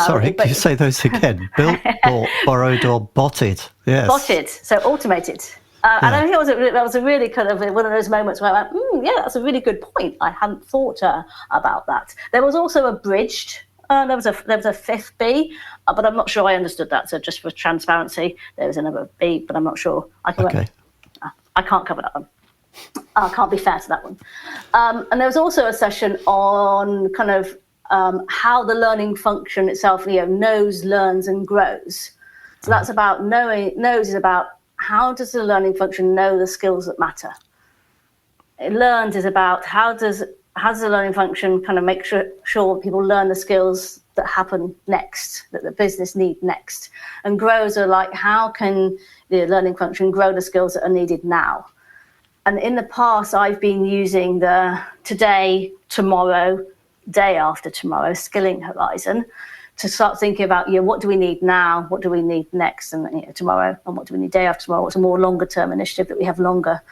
Sorry, can you say those again? Built, bought, borrowed, or botted? Yes. Botted, so automated. And I think that was a really kind of one of those moments where I went, yeah, that's a really good point. I hadn't thought about that. There was also a bridged. There was a fifth B, but I'm not sure I understood that. So just for transparency, there was another B, but I'm not sure. I can't cover that one. I can't be fair to that one. And there was also a session on kind of how the learning function itself, knows, learns, and grows. So that's about knows is about how does the learning function know the skills that matter. It learns is about how does the learning function kind of make sure people learn the skills that happen next, that the business need next. And grows are like, how can the learning function grow the skills that are needed now? And in the past, I've been using the today, tomorrow, day after tomorrow skilling horizon to start thinking about, what do we need now? What do we need next? And tomorrow, and what do we need day after tomorrow? What's a more longer term initiative that we have longer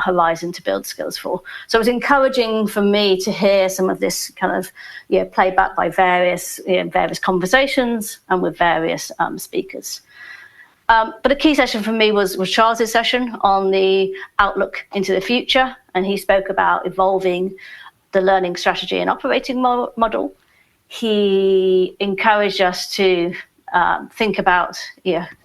horizon to build skills for? So it was encouraging for me to hear some of this kind of played back by various conversations and with various speakers. But a key session for me was Charles's session on the outlook into the future. And he spoke about evolving the learning strategy and operating model. He encouraged us to think about,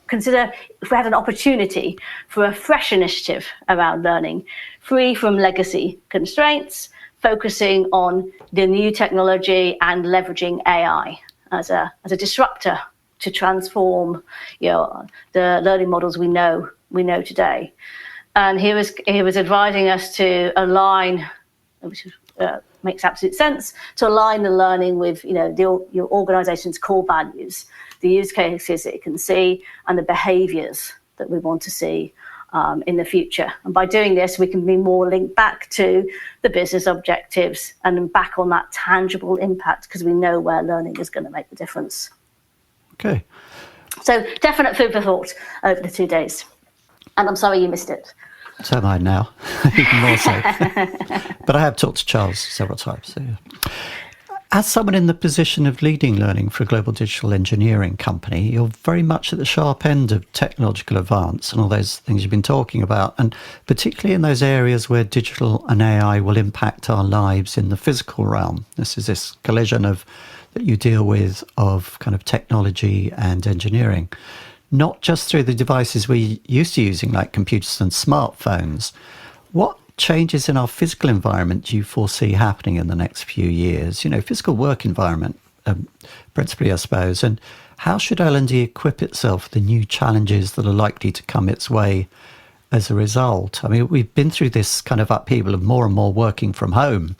consider if we had an opportunity for a fresh initiative around learning, free from legacy constraints, focusing on the new technology and leveraging AI as a disruptor to transform, the learning models we know today. And he was advising us to align, which makes absolute sense, to align the learning with your organization's core values, the use cases that it can see, and the behaviors that we want to see in the future. And by doing this, we can be more linked back to the business objectives and back on that tangible impact, because we know where learning is going to make the difference. Okay. So definite food for thought over the 2 days. And I'm sorry you missed it. So am I now, even more so. But I have talked to Charles several times. So yeah. As someone in the position of leading learning for a global digital engineering company, you're very much at the sharp end of technological advance and all those things you've been talking about, and particularly in those areas where digital and AI will impact our lives in the physical realm. This is this collision that you deal with of kind of technology and engineering, not just through the devices we're used to using, like computers and smartphones. What changes in our physical environment do you foresee happening in the next few years? Physical work environment, principally, I suppose. And how should L&D equip itself with the new challenges that are likely to come its way as a result? I mean, we've been through this kind of upheaval of more and more working from home,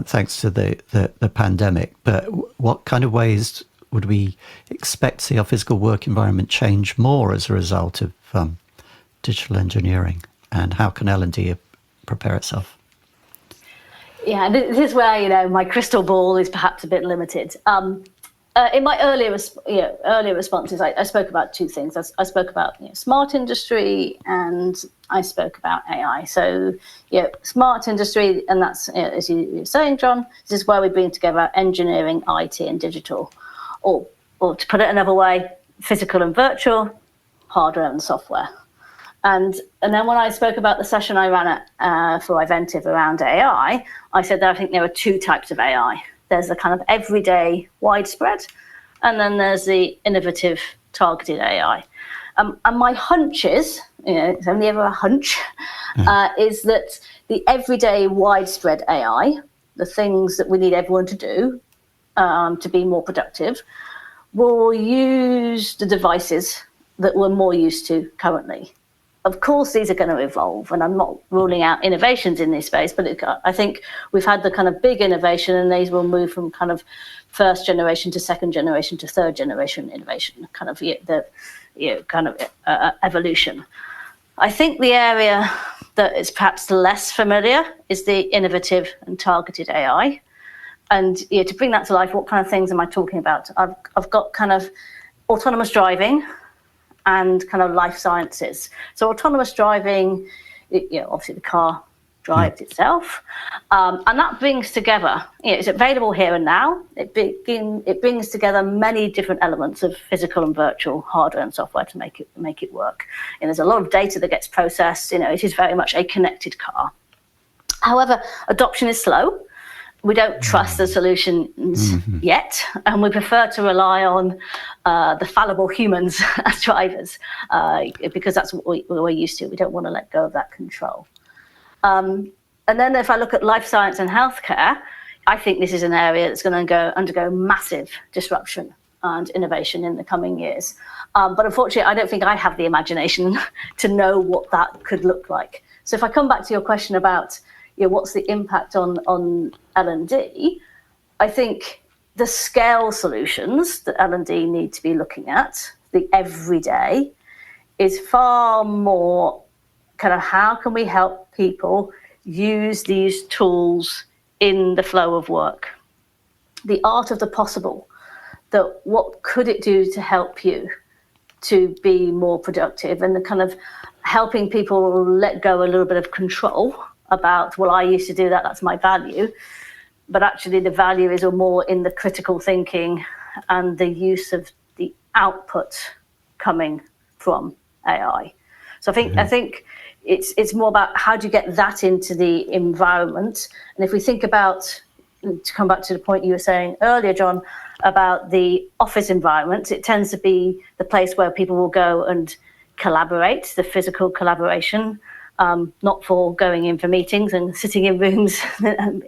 thanks to the pandemic. But what kind of ways would we expect to see our physical work environment change more as a result of digital engineering? And how can L&D prepare itself? Yeah, this is where my crystal ball is perhaps a bit limited. In my earlier responses, I spoke about two things. I spoke about smart industry, and I spoke about AI. So, smart industry, and that's, as you were saying, John, this is where we bring together engineering, IT, and digital, or to put it another way, physical and virtual, hardware and software. And then when I spoke about the session I ran for iVentiv around AI, I said that I think there are two types of AI. There's the kind of everyday widespread, and then there's the innovative targeted AI. And my hunch is, it's only ever a hunch, is that the everyday widespread AI, the things that we need everyone to do to be more productive, will use the devices that we're more used to currently. of course, these are going to evolve, and I'm not ruling out innovations in this space, but I think we've had the kind of big innovation, and these will move from kind of first generation to second generation to third generation innovation, kind of evolution. I think the area that is perhaps less familiar is the innovative and targeted AI. And to bring that to life, what kind of things am I talking about? I've got kind of autonomous driving and kind of life sciences. So autonomous driving, obviously the car drives itself, and that brings together, it's available here and now. It brings together many different elements of physical and virtual hardware and software to make it work. And there's a lot of data that gets processed. It is very much a connected car. However, adoption is slow. We don't trust the solutions yet, and we prefer to rely on the fallible humans as drivers because that's what we're used to. We don't want to let go of that control. And then if I look at life science and healthcare, I think this is an area that's going to undergo massive disruption and innovation in the coming years. But unfortunately, I don't think I have the imagination to know what that could look like. So if I come back to your question about what's the impact on L&D, I think the scale solutions that L&D need to be looking at, the everyday, is far more kind of how can we help people use these tools in the flow of work? The art of the possible, that what could it do to help you to be more productive, and the kind of helping people let go a little bit of control about, well, I used to do that, that's my value. But actually the value is more in the critical thinking and the use of the output coming from AI. So I think it's more about how do you get that into the environment. And if we think about, to come back to the point you were saying earlier, John, about the office environment, it tends to be the place where people will go and collaborate, the physical collaboration, not for going in for meetings and sitting in rooms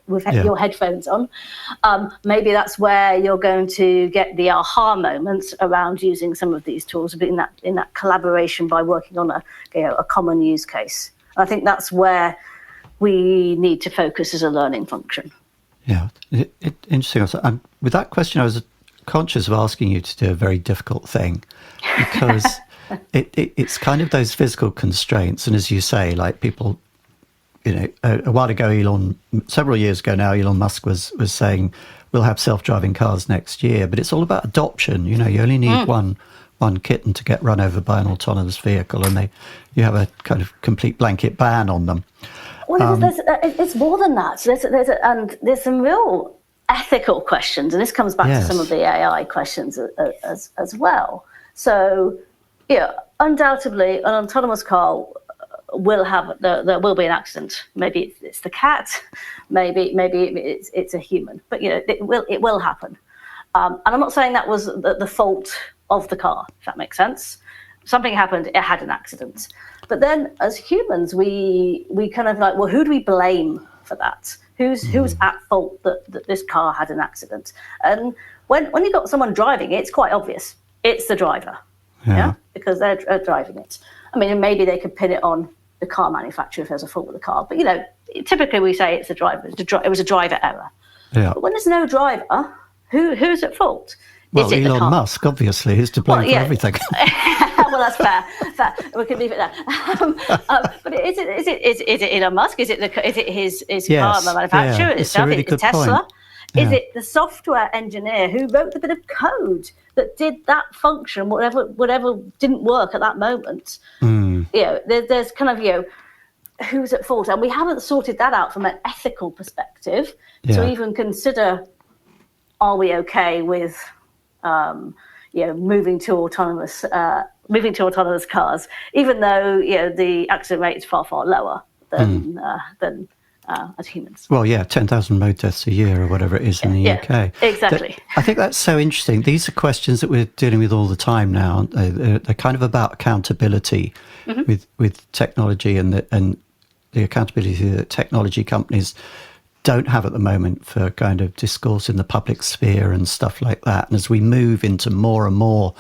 with your headphones on. Maybe that's where you're going to get the aha moments around using some of these tools, in that collaboration by working on a common use case. I think that's where we need to focus as a learning function. Yeah, interesting. With that question, I was conscious of asking you to do a very difficult thing, because it's kind of those physical constraints. And as you say, like people, a while ago, several years ago now, Elon Musk was saying we'll have self-driving cars next year, but it's all about adoption. You only need one kitten to get run over by an autonomous vehicle, and you have a kind of complete blanket ban on them. Well, it's more than that. So there's some real ethical questions, and this comes back to some of the AI questions as well. So, undoubtedly, an autonomous car will there will be an accident. Maybe it's the cat, maybe it's a human, but it will happen. And I'm not saying that was the fault of the car, if that makes sense. Something happened, it had an accident. But then as humans, we kind of like, well, who do we blame for that? Who's at fault that this car had an accident? And when you've got someone driving it, it's quite obvious. It's the driver, because they're driving it. I mean, maybe they could pin it on the car manufacturer if there's a fault with the car. But, typically we say it's the driver. It was a driver error. Yeah. But when there's no driver, who's at fault? Well, Elon Musk, obviously, is to blame for everything. Well, that's fair. We can leave it there. But is it Elon Musk? Is it his car manufacturer? It's a really good Tesla? Point. Is it the software engineer who wrote the bit of code that did that function, whatever didn't work at that moment? There's kind of who's at fault, and we haven't sorted that out from an ethical perspective to even consider: are we okay with moving to autonomous cars, even though the accident rate is far lower than as humans. Well, 10,000 road deaths a year or whatever it is in the UK. Exactly. I think that's so interesting. These are questions that we're dealing with all the time now, aren't they? They're kind of about accountability with technology and the accountability that technology companies don't have at the moment for kind of discourse in the public sphere and stuff like that. And as we move into more and more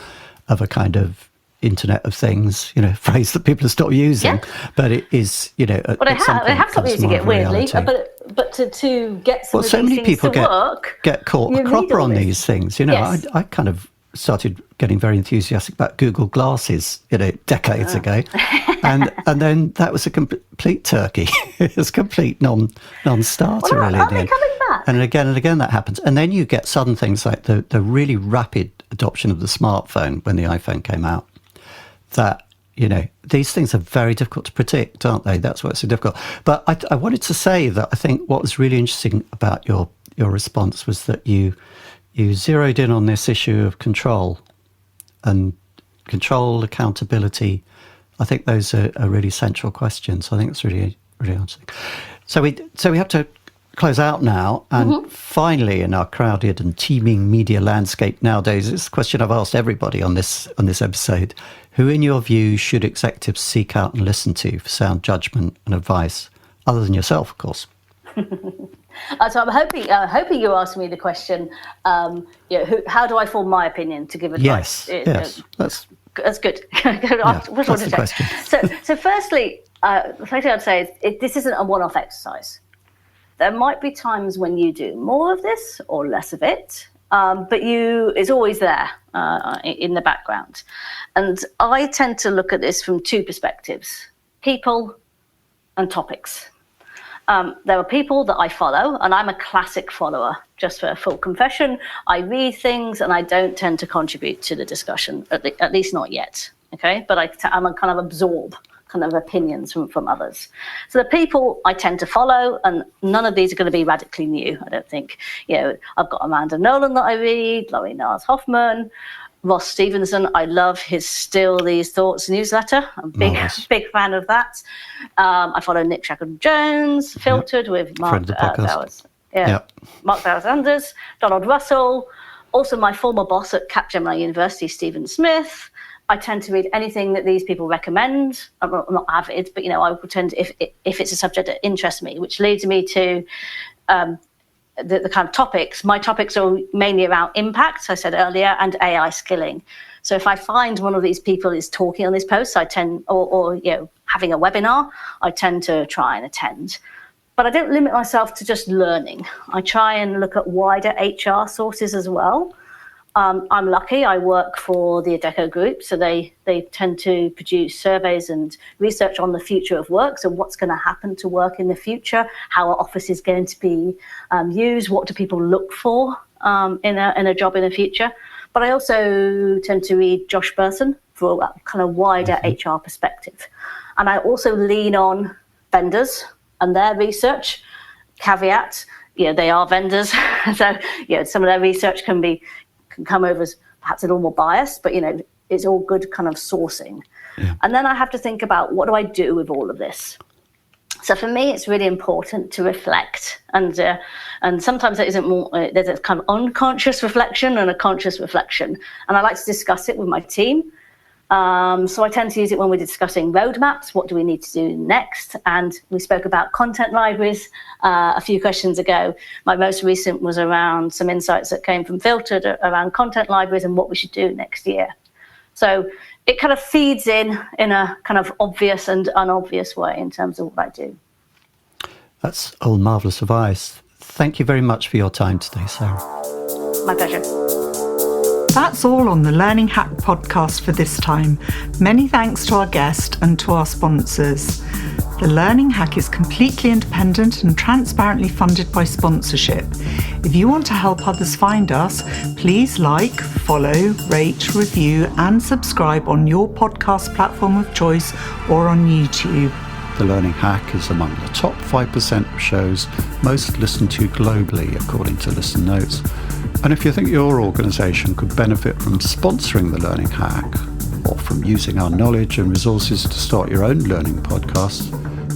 of a kind of Internet of Things, a phrase that people have stopped using, but it is, Well, they have stopped using it weirdly, but to get some of these things to work, get caught a cropper on these things. I kind of started getting very enthusiastic about Google Glasses, decades ago, and then that was a complete turkey. It was a complete non-starter, really. Are they coming back? And again that happens, and then you get sudden things like the really rapid adoption of the smartphone when the iPhone came out. That these things are very difficult to predict, aren't they? That's why it's so difficult. But I wanted to say that I think what was really interesting about your response was that you zeroed in on this issue of control, accountability. I think those are really central questions. I think it's really, really interesting. So we have to close out now. And finally, in our crowded and teeming media landscape nowadays, it's a question I've asked everybody on this episode. Who, in your view, should executives seek out and listen to for sound judgment and advice, other than yourself, of course? So I'm hoping you asked me the question. How do I form my opinion to give advice? Yes, that's good. That's the question. So firstly, the first thing I'd say is this isn't a one-off exercise. There might be times when you do more of this or less of it, but it's always there in the background. And I tend to look at this from two perspectives: people and topics. There are people that I follow, and I'm a classic follower, just for a full confession. I read things and I don't tend to contribute to the discussion, at least not yet. Okay, but I'm a kind of absorb kind of opinions from others. So the people I tend to follow, and none of these are going to be radically new, I don't think. I've got Amanda Nolan that I read, Laurie Nars Hoffman, Ross Stevenson. I love his Still These Thoughts newsletter. I'm a big fan of that. I follow Nick Shackleton-Jones, Filtered with Mark Bowers. Mark Bowers-Anders, Donald Russell. Also my former boss at Capgemini University, Stephen Smith. I tend to read anything that these people recommend. I'm not avid, but I would tend if it's a subject that interests me, which leads me to the kind of topics. My topics are mainly around impact, I said earlier, and AI skilling. So if I find one of these people is talking on this post, I tend, or having a webinar, I tend to try and attend. But I don't limit myself to just learning. I try and look at wider HR sources as well. I'm lucky. I work for the Adecco Group, so they tend to produce surveys and research on the future of work. So what's going to happen to work in the future? How are offices going to be used? What do people look for in a job in the future? But I also tend to read Josh Burson for a kind of wider HR perspective. And I also lean on vendors and their research. Caveat, they are vendors. So, some of their research can come over as perhaps a little more biased, but it's all good kind of sourcing. And then I have to think about, what do I do with all of this? So for me, it's really important to reflect, and sometimes there isn't more. There's a kind of unconscious reflection and a conscious reflection, and I like to discuss it with my team. So I tend to use it when we're discussing roadmaps. What do we need to do next? And we spoke about content libraries a few questions ago. My most recent was around some insights that came from Filtered around content libraries and what we should do next year. So it kind of feeds in a kind of obvious and unobvious way in terms of what I do. That's all marvellous advice. Thank you very much for your time today, Sarah. My pleasure. That's all on the Learning Hack podcast for this time. Many thanks to our guest and to our sponsors. The Learning Hack is completely independent and transparently funded by sponsorship. If you want to help others find us, please like, follow, rate, review and subscribe on your podcast platform of choice or on YouTube. The Learning Hack is among the top 5% of shows most listened to globally, according to Listen Notes. And if you think your organisation could benefit from sponsoring the Learning Hack, or from using our knowledge and resources to start your own learning podcasts,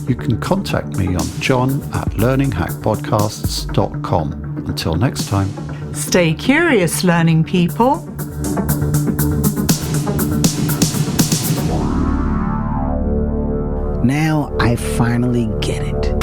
you can contact me on john@learninghackpodcasts.com. Until next time. Stay curious, learning people. Now I finally get it.